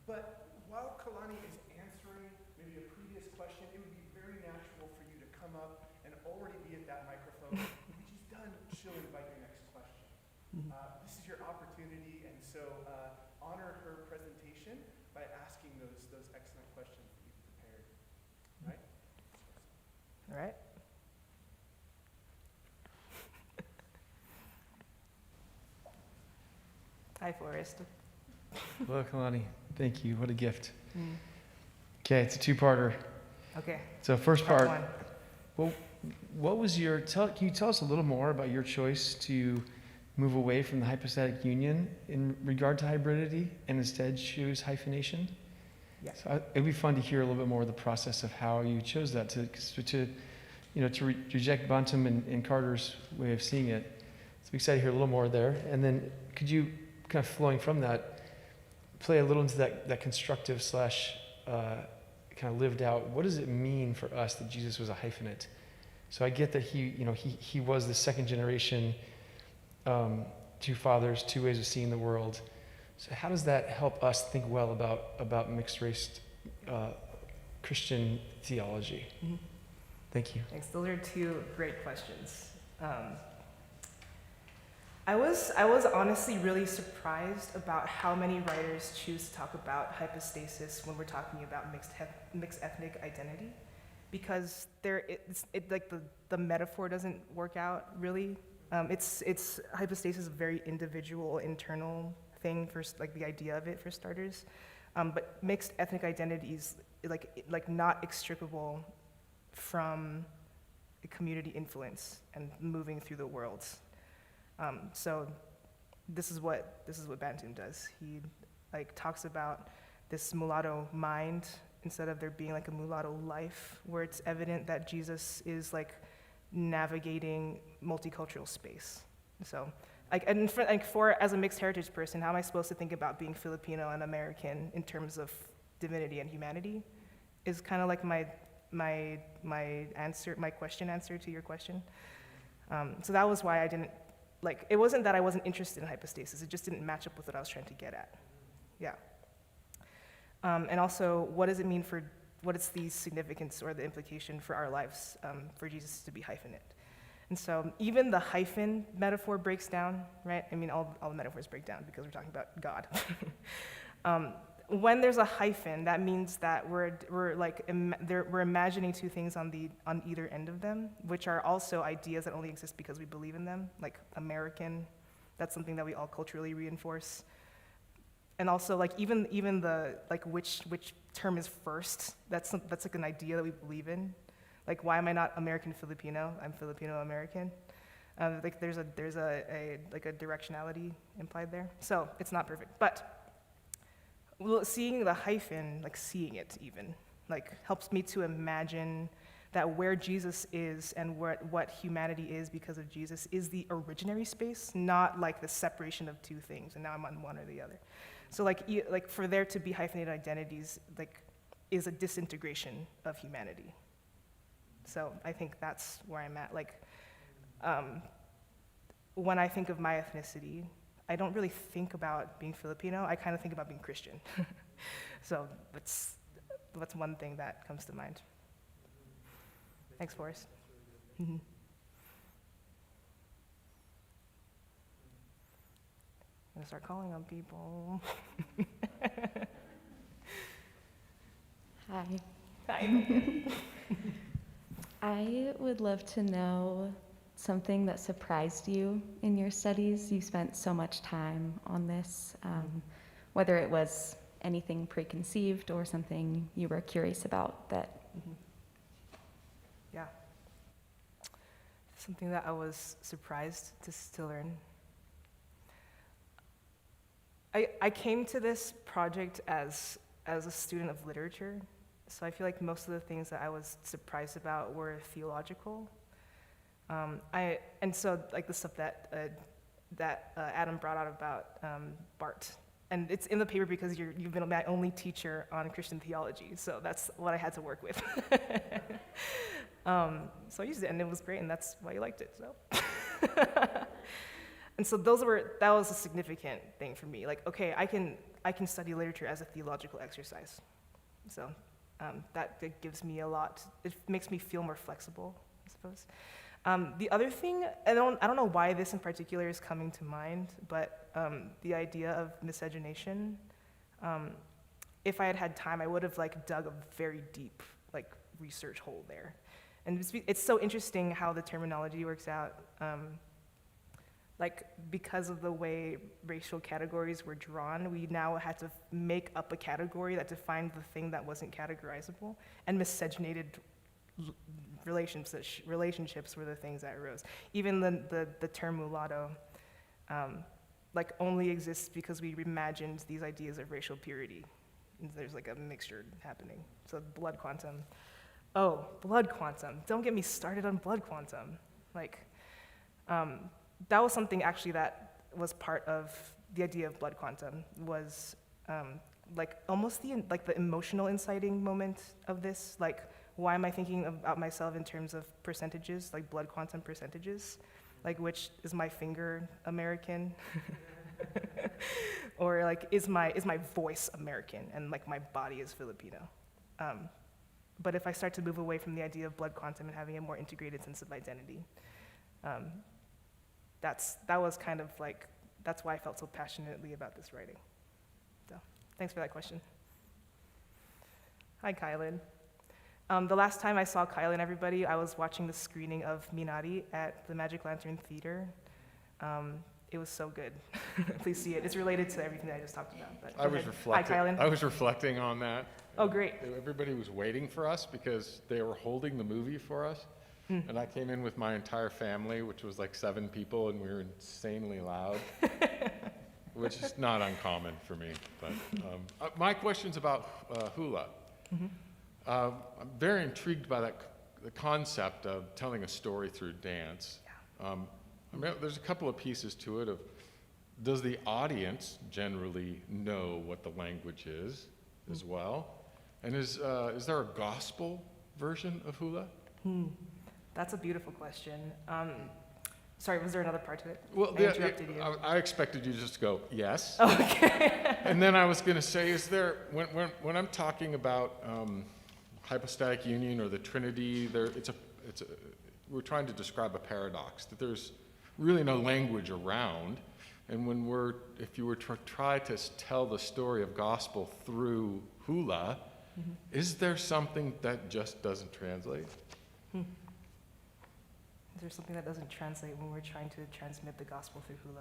but while Kalani is answering maybe a previous question, it would be very natural for you to come up and already be at that microphone. When she's done, she'll invite your next question. This is your opportunity, and so honor her presentation by asking those excellent questions that you've prepared. Right? All right. Hi, Forrest. Hello, Kalani. Thank you. What a gift. Okay, it's a two-parter. Okay. So first part, one. well, what was can you tell us a little more about your choice to move away from the hypostatic union in regard to hybridity and instead choose hyphenation? Yeah. So it'd be fun to hear a little bit more of the process of how you chose that to reject Bantam and Carter's way of seeing it. So I'm excited to hear a little more there. And then could you, kind of flowing from that, play a little into that constructive / kind of lived out, what does it mean for us that Jesus was a hyphenate? So I get that he was the second generation, two fathers, two ways of seeing the world. So how does that help us think well about mixed race Christian theology? Mm-hmm. Thank you. Thanks. Those are two great questions. I was honestly really surprised about how many writers choose to talk about hypostasis when we're talking about mixed ethnic identity, because the metaphor doesn't work out really. It's hypostasis is a very individual, internal thing for like the idea of it for starters. But mixed ethnic identities, like not extricable from community influence and moving through the world. So this is what Bantoon does. He like talks about this mulatto mind instead of there being like a mulatto life, where it's evident that Jesus is like navigating multicultural space. So, like, and for as a mixed heritage person, how am I supposed to think about being Filipino and American in terms of divinity and humanity? Is kind of like my question answer to your question. So that was why I didn't like. It wasn't that I wasn't interested in hypostasis. It just didn't match up with what I was trying to get at. Yeah. And also, what does it mean what is the significance or the implication for our lives for Jesus to be hyphenate? And so even the hyphen metaphor breaks down, right? I mean, all the metaphors break down because we're talking about God. When there's a hyphen, that means that we're imagining two things on either end of them, which are also ideas that only exist because we believe in them, like American. That's something that we all culturally reinforce. And also, like even the like which term is first. That's like an idea that we believe in. Like, why am I not American Filipino? I'm Filipino American. Like there's a directionality implied there. So it's not perfect, but seeing the hyphen, like seeing it even, like helps me to imagine that where Jesus is and what humanity is because of Jesus is the originary space, not like the separation of two things, and now I'm on one or the other. So like for there to be hyphenated identities, like, is a disintegration of humanity. So I think that's where I'm at. Like, when I think of my ethnicity, I don't really think about being Filipino. I kind of think about being Christian. So that's one thing that comes to mind. Thanks, Forrest. Mm-hmm. I'm gonna start calling on people. Hi. Hi. I would love to know something that surprised you in your studies. You spent so much time on this, whether it was anything preconceived or something you were curious about that. Mm-hmm. Yeah. Something that I was surprised to learn. I came to this project as a student of literature, so I feel like most of the things that I was surprised about were theological. And so like the stuff that Adam brought out about Barth, and it's in the paper because you've been my only teacher on Christian theology, so that's what I had to work with. So I used it, and it was great, and that's why you liked it. So. And so that was a significant thing for me. Like, okay, I can study literature as a theological exercise. So that gives me a lot. It makes me feel more flexible, I suppose. The other thing, I don't know why this in particular is coming to mind, but the idea of miscegenation. If I had time, I would have like dug a very deep like research hole there. And it's so interesting how the terminology works out. Like, because of the way racial categories were drawn, we now had to make up a category that defined the thing that wasn't categorizable, and miscegenated relationships were the things that arose. Even the term mulatto, like, only exists because we imagined these ideas of racial purity. And there's like a mixture happening. So blood quantum. Oh, blood quantum. Don't get me started on blood quantum. Like, that was something actually that was part of the idea of blood quantum, was like almost the emotional inciting moment of this. Like, why am I thinking about myself in terms of percentages, like blood quantum percentages? Like, which is my finger American? Or like, is my voice American and like my body is Filipino? But if I start to move away from the idea of blood quantum and having a more integrated sense of identity, that was kind of like, that's why I felt so passionately about this writing. So, thanks for that question. Hi, Kylan. The last time I saw Kylan, everybody, I was watching the screening of Minari at the Magic Lantern Theater. it was so good. Please see it. It's related to everything that I just talked about. But I go was ahead. reflecting. Hi, Kylan. I was reflecting on that. Oh, great. Everybody was waiting for us because they were holding the movie for us. And I came in with my entire family, which was like 7 people, and we were insanely loud, which is not uncommon for me. But my question's about hula. I'm very intrigued by the concept of telling a story through dance. I mean, there's a couple of pieces to it. Does the audience generally know what the language is as well? And is there a gospel version of hula? That's a beautiful question. Sorry, was there another part to it? Well, I interrupted you. I expected you just to go, yes. Okay. And then I was going to say, is there, when I'm talking about hypostatic union or the Trinity, we're trying to describe a paradox, that there's really no language around. And if you were to try to tell the story of gospel through hula, is there something that just doesn't translate? Is there something that doesn't translate when we're trying to transmit the gospel through hula?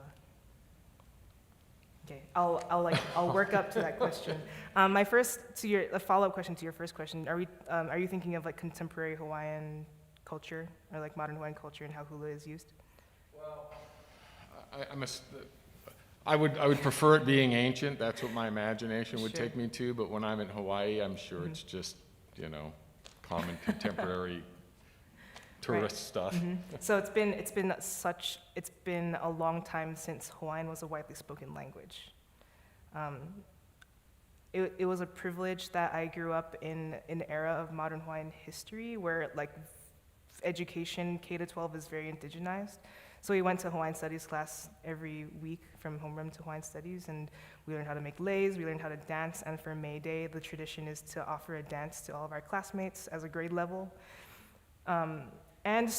Okay, I'll work up to that question. A follow-up question to your first question. Are you thinking of like contemporary Hawaiian culture or like modern Hawaiian culture and how hula is used? Well, I would prefer it being ancient. That's what my imagination would Sure. take me to. But when I'm in Hawaii, I'm sure it's just common contemporary tourist stuff. So it's been a long time since Hawaiian was a widely spoken language. It was a privilege that I grew up in an era of modern Hawaiian history where like education K-12 is very indigenized. So we went to Hawaiian studies class every week from homeroom to Hawaiian studies, and we learned how to make leis, we learned how to dance, and for May Day, the tradition is to offer a dance to all of our classmates as a grade level. And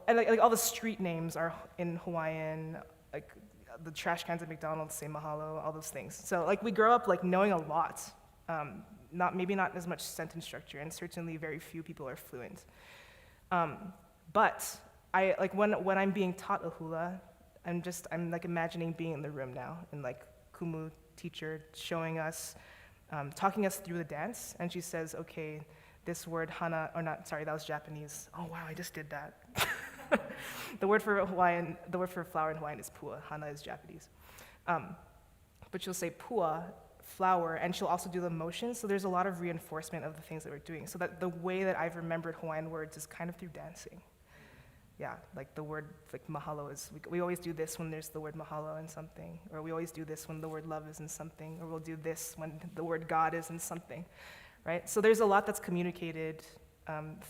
like all the street names are in Hawaiian, like the trash cans at McDonald's say mahalo, all those things. So like we grow up like knowing a lot, maybe not as much sentence structure, and certainly very few people are fluent. But I like when I'm being taught a hula, I'm like imagining being in the room now, and like Kumu teacher showing us, talking us through the dance, and she says, okay, this word hana, or not, sorry, that was Japanese. Oh wow, I just did that. The word for flower in Hawaiian is pua, hana is Japanese. But she'll say pua, flower, and she'll also do the motions, so there's a lot of reinforcement of the things that we're doing. So that the way that I've remembered Hawaiian words is kind of through dancing. Yeah, like the word, like mahalo is, we always do this when there's the word mahalo in something, or we always do this when the word love is in something, or we'll do this when the word God is in something, right? So there's a lot that's communicated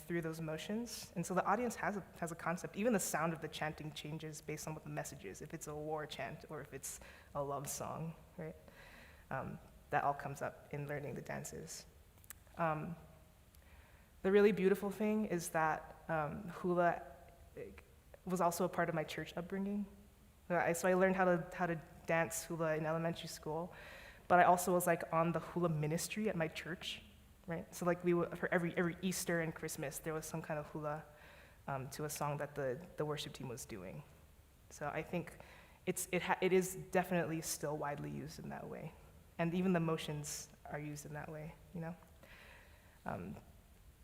through those motions, and so the audience has a concept. Even the sound of the chanting changes based on what the message is, if it's a war chant or if it's a love song, right? That all comes up in learning the dances. The really beautiful thing is that hula was also a part of my church upbringing. So I learned how to dance hula in elementary school, but I also was like on the hula ministry at my church, right? So like for every Easter and Christmas, there was some kind of hula to a song that the worship team was doing. So I think it is definitely still widely used in that way, and even the motions are used in that way, you know.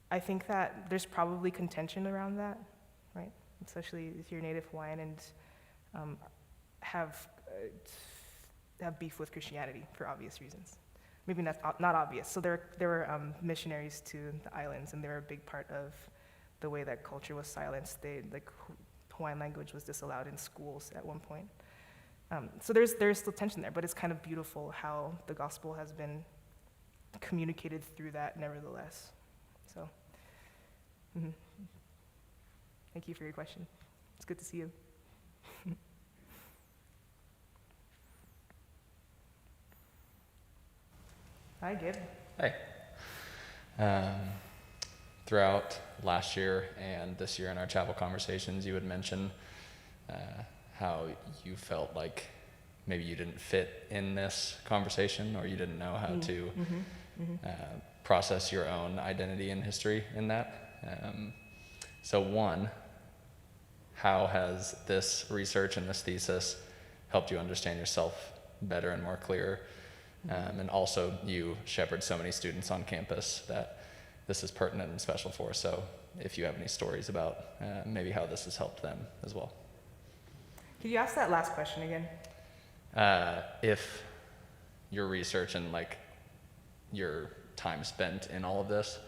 I think that there's probably contention around that, right? Especially if you're Native Hawaiian and have beef with Christianity for obvious reasons. Maybe not obvious. So there were missionaries to the islands, and they were a big part of the way that culture was silenced. Hawaiian language was disallowed in schools at one point. So there's still tension there, but it's kind of beautiful how the gospel has been communicated through that nevertheless. So, thank you for your question. It's good to see you. Hi, Gib. Hey. Throughout last year and this year in our chapel conversations, you would mention how you felt like maybe you didn't fit in this conversation, or you didn't know how to process your own identity and history in that. So one, how has this research and this thesis helped you understand yourself better and more clear. And also you shepherd so many students on campus that this is pertinent and special for. So if you have any stories about maybe how this has helped them as well. Could you ask that last question again? If your research and like your time spent in all of this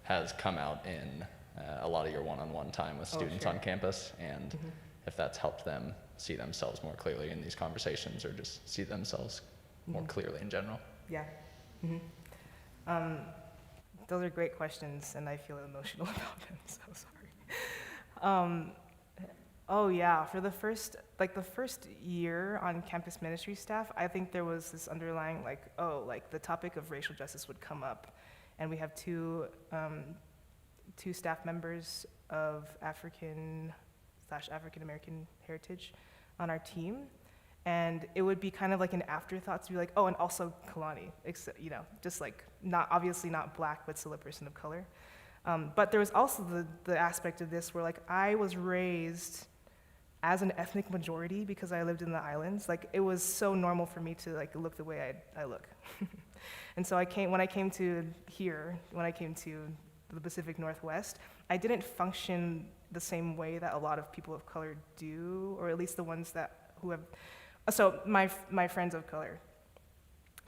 has come out in a lot of your one-on-one time with students on campus, and if that's helped them see themselves more clearly in these conversations, or just see themselves more clearly in general. Yeah. Those are great questions, and I feel emotional about them, so sorry. Oh yeah, for the first year on campus ministry staff, I think there was this underlying the topic of racial justice would come up, and we have two staff members of African American heritage on our team, and it would be kind of like an afterthought to be like, oh, and also Kalani, just like obviously not Black, but still a person of color. But there was also the aspect of this where like I was raised as an ethnic majority because I lived in the islands. Like it was so normal for me to like look the way I look. And so when I came to the Pacific Northwest, I didn't function the same way that a lot of people of color do, or at least the ones who have. So my friends of color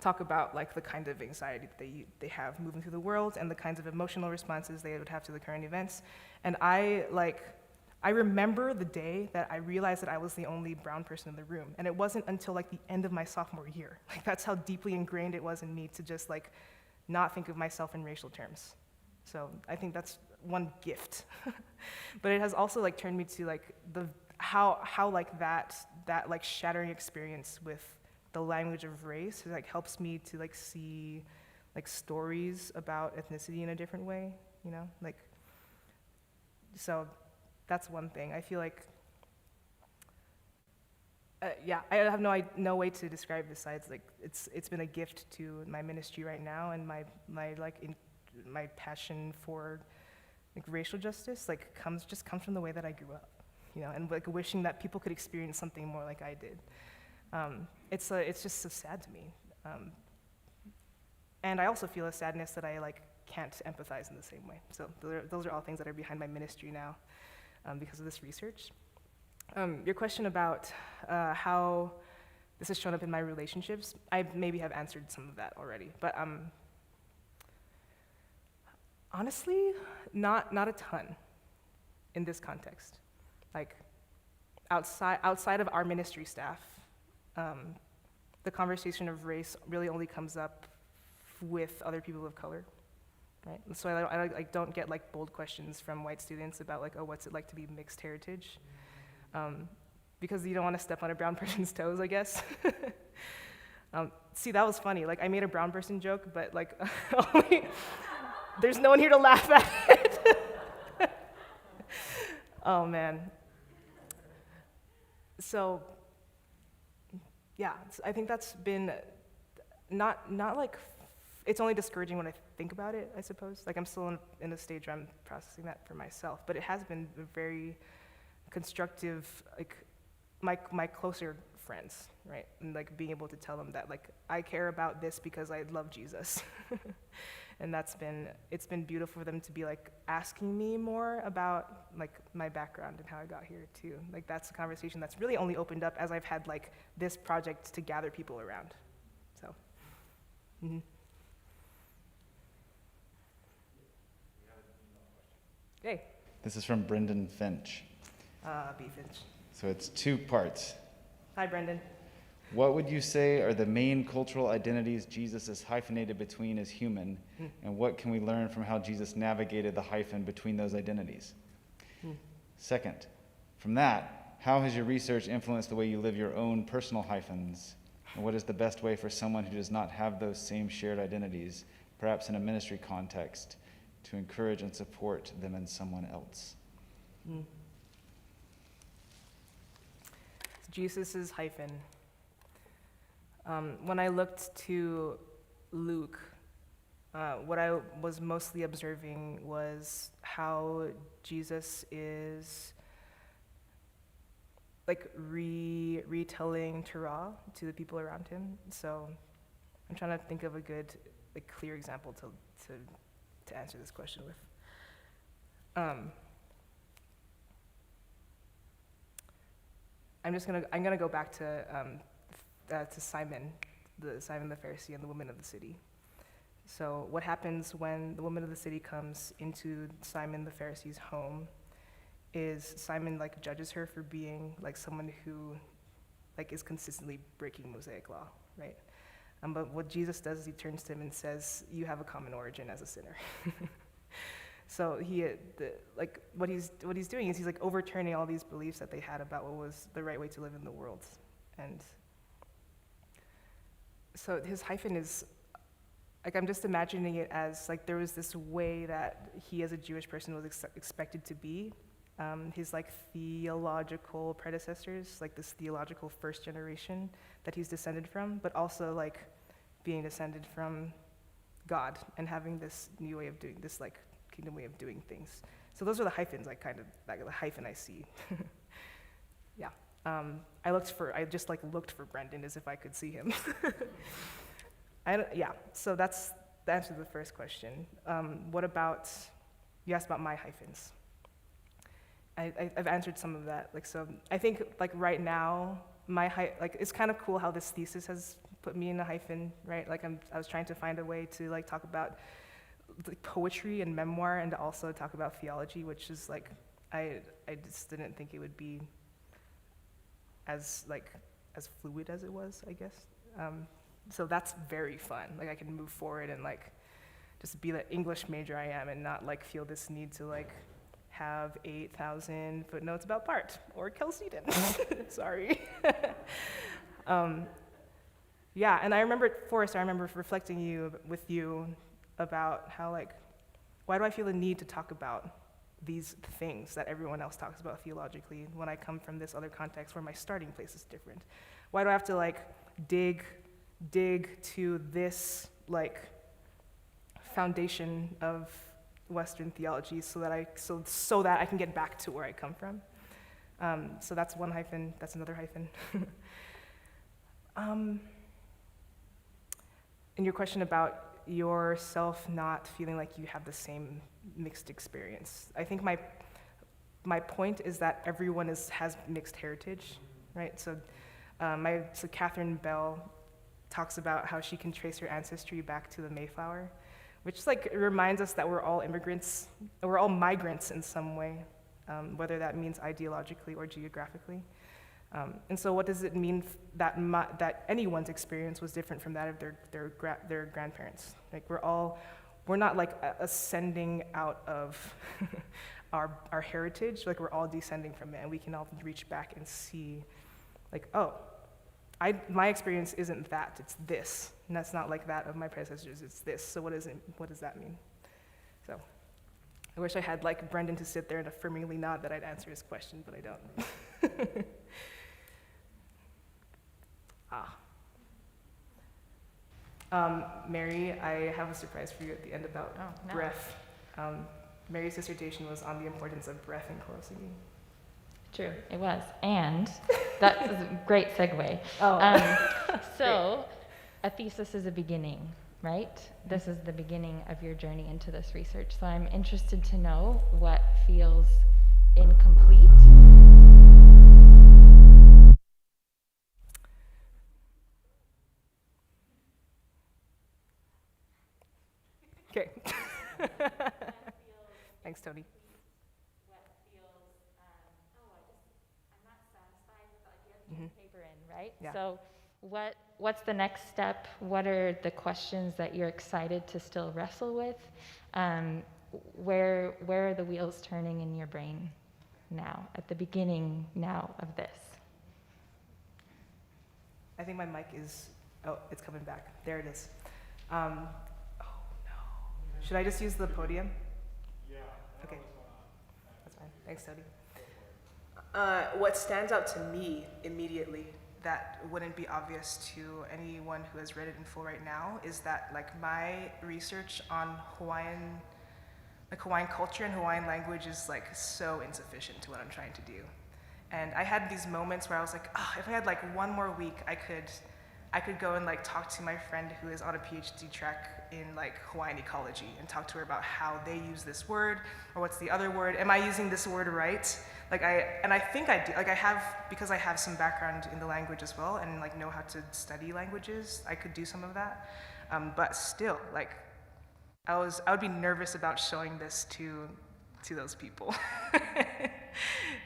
talk about like the kind of anxiety that they have moving through the world and the kinds of emotional responses they would have to the current events. And I remember the day that I realized that I was the only brown person in the room, and it wasn't until like the end of my sophomore year. Like that's how deeply ingrained it was in me to just like not think of myself in racial terms. So I think that's one gift. But it has also like turned me to like how like that like shattering experience with the language of race like helps me to like see like stories about ethnicity in a different way, like, so that's one thing. I feel like, I have no way to describe besides like it's been a gift to my ministry right now, and my passion for like racial justice like comes from the way that I grew up, and like wishing that people could experience something more like I did. It's just so sad to me, and I also feel a sadness that I like can't empathize in the same way. So those are all things that are behind my ministry now. Because of this research. Your question about how this has shown up in my relationships, I maybe have answered some of that already, but honestly, not a ton in this context. Like outside of our ministry staff, the conversation of race really only comes up with other people of color. Right? So I don't get like bold questions from white students about like, oh, what's it like to be mixed heritage? Because you don't want to step on a brown person's toes, I guess. See, that was funny. Like I made a brown person joke, but like there's no one here to laugh at it. Oh man. So yeah, I think that's been not like. It's only discouraging when I think about it, I suppose. Like I'm still in a stage where I'm processing that for myself, but it has been a very constructive, like my closer friends, right? And like being able to tell them that like I care about this because I love Jesus. And it's been beautiful for them to be like asking me more about like my background and how I got here too. Like that's a conversation that's really only opened up as I've had like this project to gather people around, so. Mm-hmm. Hey. This is from Brendan Finch. B. Finch. So it's 2 parts. Hi, Brendan. What would you say are the main cultural identities Jesus is hyphenated between as human, and what can we learn from how Jesus navigated the hyphen between those identities? Second, from that, how has your research influenced the way you live your own personal hyphens, and what is the best way for someone who does not have those same shared identities, perhaps in a ministry context, to encourage and support them in someone else? Jesus' hyphen. When I looked to Luke, what I was mostly observing was how Jesus is like retelling Torah to the people around him. So I'm trying to think of a good, like, clear example to answer this question with. I'm gonna go back to Simon the Pharisee and the woman of the city. So what happens when the woman of the city comes into Simon the Pharisee's home is Simon like judges her for being like someone who like is consistently breaking Mosaic law, right? But what Jesus does is he turns to him and says, "You have a common origin as a sinner." So what he's doing is he's like overturning all these beliefs that they had about what was the right way to live in the world, and so his hyphen is like, I'm just imagining it as like there was this way that he as a Jewish person was expected to be. His like theological predecessors, like this theological first generation that he's descended from, but also like being descended from God and having this new way of doing this, like kingdom way of doing things. So those are the hyphens, like kind of like the hyphen I see. Yeah. I just like looked for Brendan as if I could see him. So that's the answer to the first question. What about, you asked about my hyphens. I've answered some of that. Like, so I think like right now, it's kind of cool how this thesis has put me in a hyphen, right? Like I was trying to find a way to like talk about like poetry and memoir and to also talk about theology, which is like, I just didn't think it would be as fluid as it was, I guess. So that's very fun. Like I can move forward and like just be the English major I am and not like feel this need to like have 8,000 footnotes about Bart or Chalcedon. Sorry. Yeah, and I remember, Forrest, I remember reflecting with you about how like, why do I feel the need to talk about these things that everyone else talks about theologically when I come from this other context where my starting place is different? Why do I have to like dig to this like foundation of Western theology so that I can get back to where I come from? So that's one hyphen, that's another hyphen. And your question about yourself not feeling like you have the same mixed experience. I think my point is that everyone has mixed heritage, right? So Catherine Bell talks about how she can trace her ancestry back to the Mayflower, which like reminds us that we're all immigrants, we're all migrants in some way, whether that means ideologically or geographically. And so what does it mean that anyone's experience was different from that of their grandparents? Like we're not like ascending out of our heritage, like we're all descending from it, and we can all reach back and see like, oh, my experience isn't that, it's this, and that's not like that of my predecessors, it's this, so what does that mean? So I wish I had like Brendan to sit there and affirmingly nod that I'd answer his question, but I don't. Mary, I have a surprise for you at the end about breath. Mary's dissertation was on the importance of breath in Kolosiki. True, it was. And that was a great segue. So a thesis is a beginning, right? This is the beginning of your journey into this research. So I'm interested to know what feels incomplete. Okay. Thanks, Tony. What feels, I'm not satisfied with the idea of getting paper in, right? Yeah. So what's the next step? What are the questions that you're excited to still wrestle with? Where are the wheels turning in your brain now, at the beginning now of this? I think my mic is, it's coming back. There it is. Should I just use the podium? Yeah. Okay. That's fine. Thanks, Tony. What stands out to me immediately that wouldn't be obvious to anyone who has read it in full right now is that like my research on Hawaiian culture and Hawaiian language is like so insufficient to what I'm trying to do. And I had these moments where I was like, oh, if I had like one more week, I could go and like talk to my friend who is on a PhD track in like Hawaiian ecology and talk to her about how they use this word, or what's the other word, am I using this word right? I think I do, because I have some background in the language as well and like know how to study languages, I could do some of that. But still, like, I would be nervous about showing this to those people,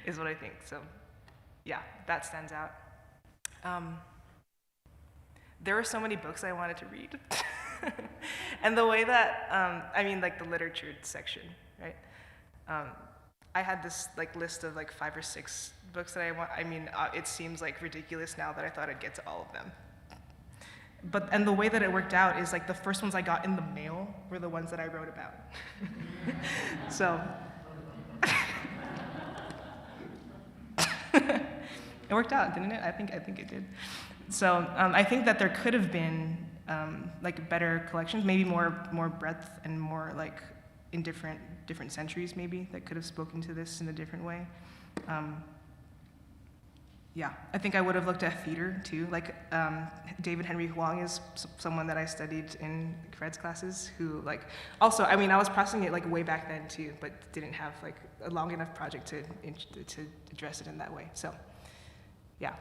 is what I think. So yeah, that stands out. There were so many books I wanted to read. And the way that, like the literature section, right? I had this like list of like 5 or 6 books that I want. It seems like ridiculous now that I thought I'd get to all of them. And the way that it worked out is like the first ones I got in the mail were the ones that I wrote about. So, it worked out, didn't it? I think it did. So I think that there could have been like better collections, maybe more breadth and more like in different centuries maybe that could have spoken to this in a different way. Yeah, I think I would have looked at theater too. Like David Henry Huang is someone that I studied in Fred's classes who like, also, I was processing it like way back then too, but didn't have like a long enough project to address it in that way. So yeah,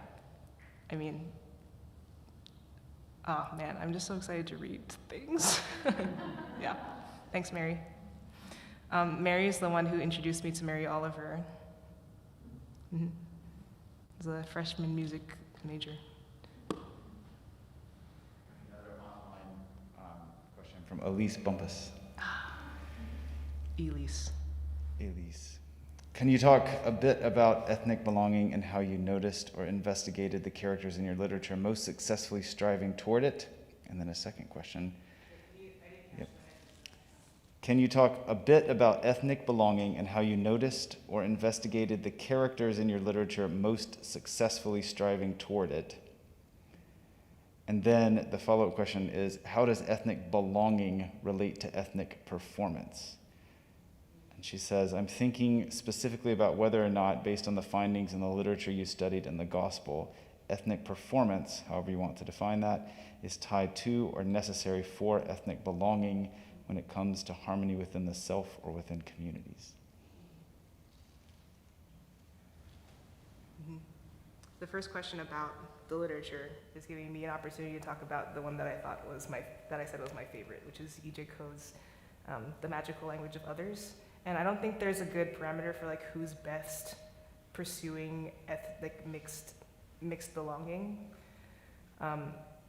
oh man, I'm just so excited to read things. Yeah, thanks Mary. Mary is the one who introduced me to Mary Oliver. Mm-hmm. As a freshman music major. Another online question from Elise Bumpus. Elise. Elise. Can you talk a bit about ethnic belonging and how you noticed or investigated the characters in your literature most successfully striving toward it? And then a second question. Yep. Can you talk a bit about ethnic belonging and how you noticed or investigated the characters in your literature most successfully striving toward it? And then the follow-up question is, how does ethnic belonging relate to ethnic performance? And she says, I'm thinking specifically about whether or not, based on the findings in the literature you studied in the gospel, ethnic performance, however you want to define that, is tied to or necessary for ethnic belonging when it comes to harmony within the self or within communities. Mm-hmm. The first question about the literature is giving me an opportunity to talk about the one that I thought was that I said was my favorite, which is E.J. Coe's The Magical Language of Others. And I don't think there's a good parameter for like who's best pursuing mixed belonging.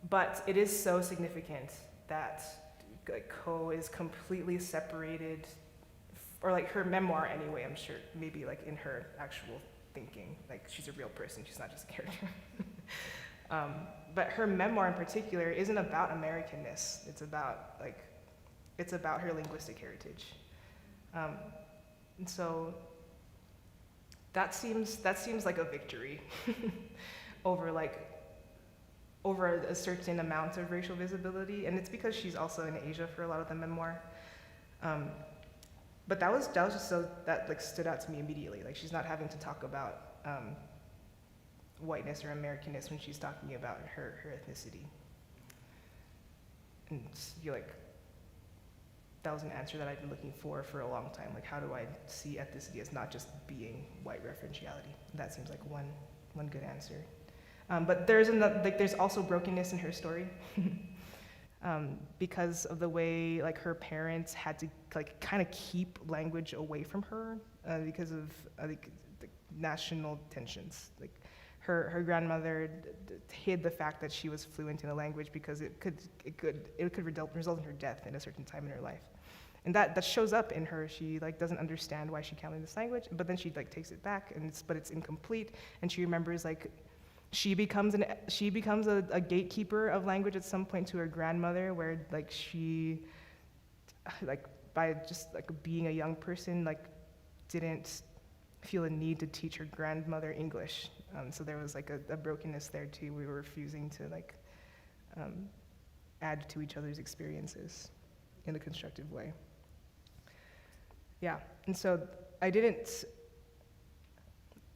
But it is so significant that like Coe is completely separated, or like her memoir anyway, I'm sure, maybe like in her actual thinking, like she's a real person, she's not just a character. But her memoir in particular isn't about Americanness, it's about her linguistic heritage. And so that seems like a victory over a certain amount of racial visibility, and it's because she's also in Asia for a lot of the memoir. But that was just so that like stood out to me immediately. Like she's not having to talk about whiteness or Americanness when she's talking about her ethnicity. And I feel like that was an answer that I've been looking for a long time. Like how do I see ethnicity as not just being white referentiality? That seems like one good answer. But there's also brokenness in her story because of the way like her parents had to like kind of keep language away from her because of the national tensions. Like her grandmother hid the fact that she was fluent in a language because it could result in her death in a certain time in her life. And that shows up in her. She like doesn't understand why she can't learn this language, but then she like takes it back but it's incomplete, and she remembers like she becomes a gatekeeper of language at some point to her grandmother, where like she like by just like being a young person like didn't feel a need to teach her grandmother English. So there was like a brokenness there too. We were refusing to like add to each other's experiences in a constructive way. Yeah, and so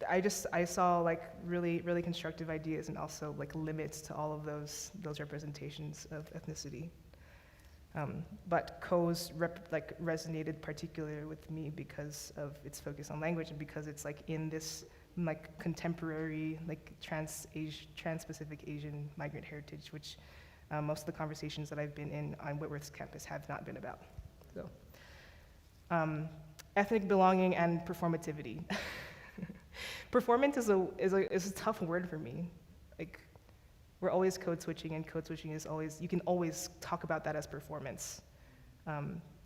I saw like really constructive ideas and also like limits to all of those representations of ethnicity. But Co's resonated particularly with me because of its focus on language and because it's like in this like contemporary like trans-Pacific Asian migrant heritage, which most of the conversations that I've been in on Whitworth's campus have not been about. So, ethnic belonging and performativity. Performance is a tough word for me. Like, we're always code switching, and code switching is always, you can always talk about that as performance.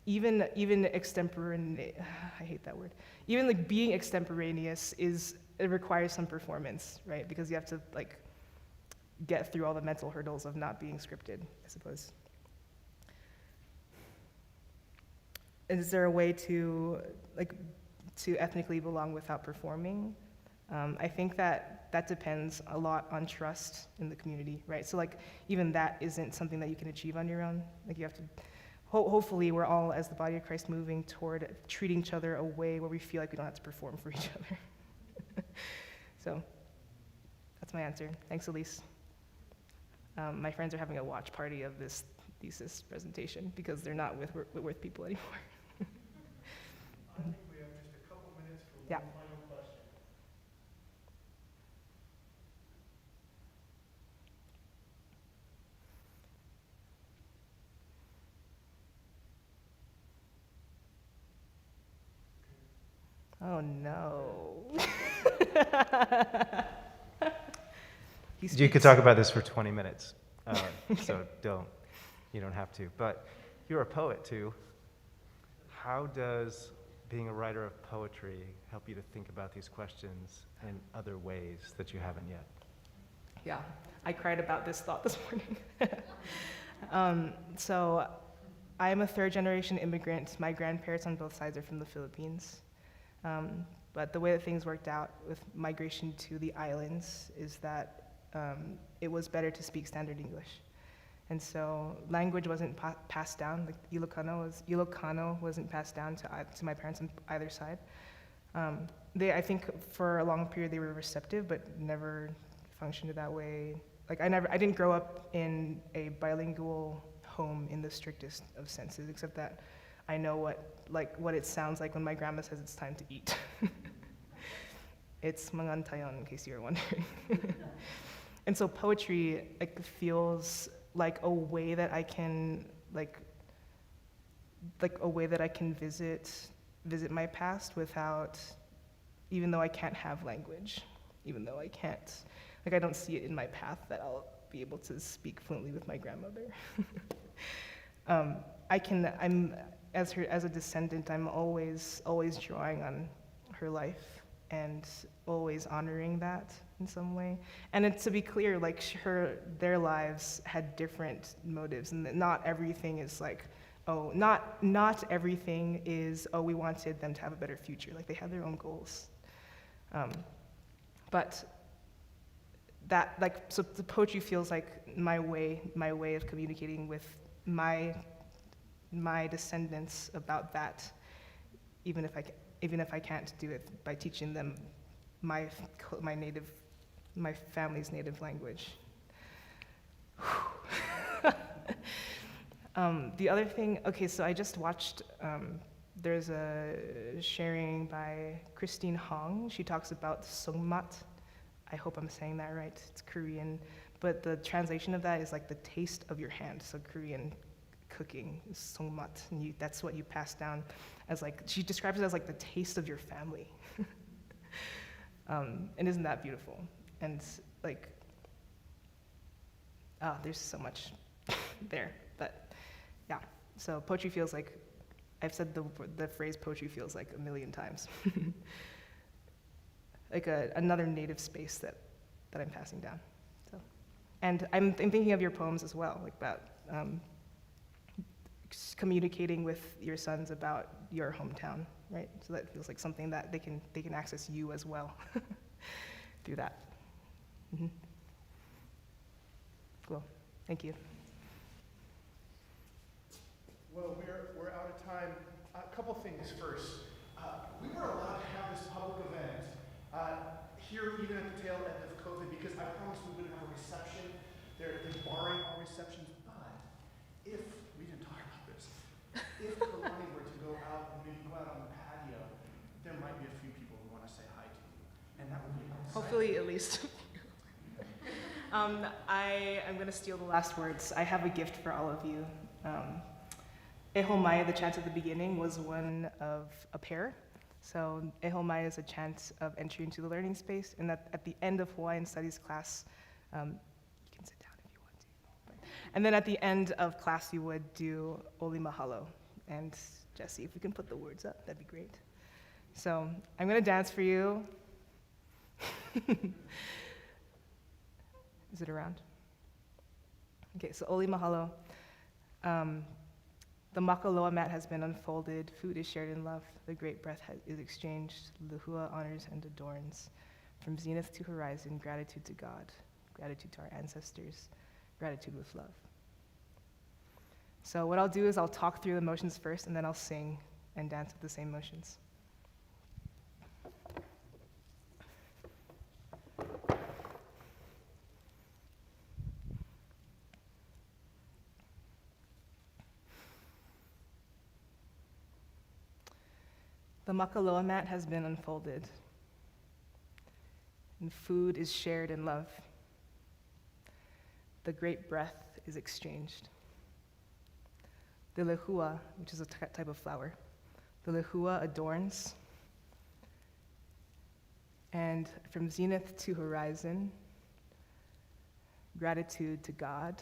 Even extemporaneous, I hate that word. Even like being extemporaneous it requires some performance, right? Because you have to like get through all the mental hurdles of not being scripted, I suppose. Is there a way to ethnically belong without performing? I think that depends a lot on trust in the community, right? So like even that isn't something that you can achieve on your own. Like you have to, hopefully we're all as the body of Christ moving toward treating each other a way where we feel like we don't have to perform for each other. So that's my answer. Thanks, Elise. My friends are having a watch party of this thesis presentation because they're not with Whitworth people anymore. I think we have just a couple minutes for one final question. Oh no. You could talk about this for 20 minutes, so you don't have to. But you're a poet too. How does being a writer of poetry help you to think about these questions in other ways that you haven't yet? Yeah, I cried about this thought this morning. So I'm a third-generation immigrant. My grandparents on both sides are from the Philippines. But the way that things worked out with migration to the islands is that it was better to speak standard English. And so language wasn't passed down. Like Ilocano wasn't passed down to my parents on either side. I think for a long period they were receptive, but never functioned that way. Like I didn't grow up in a bilingual home in the strictest of senses, except that I know what it sounds like when my grandma says it's time to eat. It's mangantayon, in case you were wondering. And so poetry feels like a way that I can visit my past without, even though I can't have language, even though I can't, I don't see it in my path that I'll be able to speak fluently with my grandmother. As a descendant, I'm always drawing on her life and always honoring that in some way. And to be clear, their lives had different motives, and that not everything is not everything is, we wanted them to have a better future. They had their own goals. But that, so the poetry feels like my way of communicating with my descendants about that, even if I can't do it by teaching them my family's native language. The other thing, so I just watched, there's a sharing by Christine Hong. She talks about songmat. I hope I'm saying that right. It's Korean, but the translation of that is the taste of your hand. So Korean cooking is songmat, and that's what you pass down as she describes it as the taste of your family. And isn't that beautiful? And there's so much there, but yeah. So poetry feels like, I've said the phrase poetry feels like a million times. Another native space that I'm passing down. So, and I'm thinking of your poems as well, about communicating with your sons about your hometown, right? So that feels like something that they can access you as well through that. Mm-hmm. Cool. Thank you. Well, we're out of time. A couple things first. We were allowed to have this public event here even at the tail end of COVID, because I promised we wouldn't have a reception. They're barring all receptions, but if, we didn't talk about this, if Kalani were to go out and maybe go out on the patio, there might be a few people who want to say hi to you, and that would be exciting. Hopefully at least. I am going to steal the last words. I have a gift for all of you. Eho Mai, the chant at the beginning, was one of a pair. So Eho Mai is a chant of entry into the learning space, and that at the end of Hawaiian Studies class, you can sit down if you want to. And then at the end of class, you would do Oli Mahalo. And Jesse, if we can put the words up, that'd be great. So I'm going to dance for you. Is it around? Okay, so Oli Mahalo. The makaloa mat has been unfolded, food is shared in love, the great breath is exchanged, Lehua honors and adorns. From zenith to horizon, gratitude to God, gratitude to our ancestors, gratitude with love. So what I'll do is I'll talk through the motions first, and then I'll sing and dance with the same motions. The makaloa mat has been unfolded, and food is shared in love. The great breath is exchanged. The lehua, which is a type of flower, the lehua adorns, and from zenith to horizon, gratitude to God,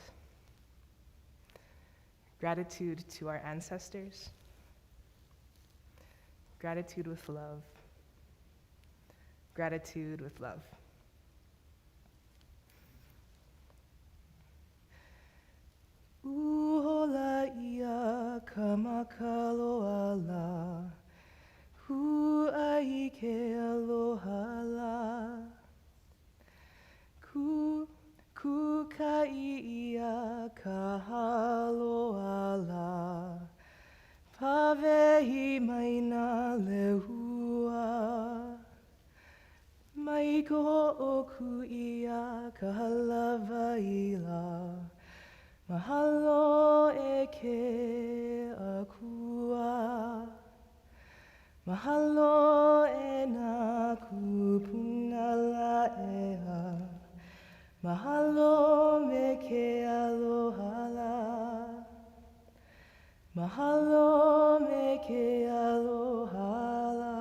gratitude to our ancestors, gratitude with love. Gratitude with love. Uhola ia kamakaloala, huai ke alohala, kukai ia kahaloala, pavehi maina lehua, maiko oku ia kahalavaila, mahalo e ke akua, mahalo e na kupunala ea, mahalo me ke alohala, mahalo me ke alohala.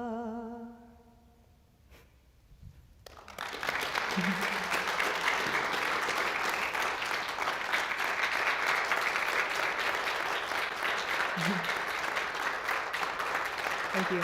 Thank you.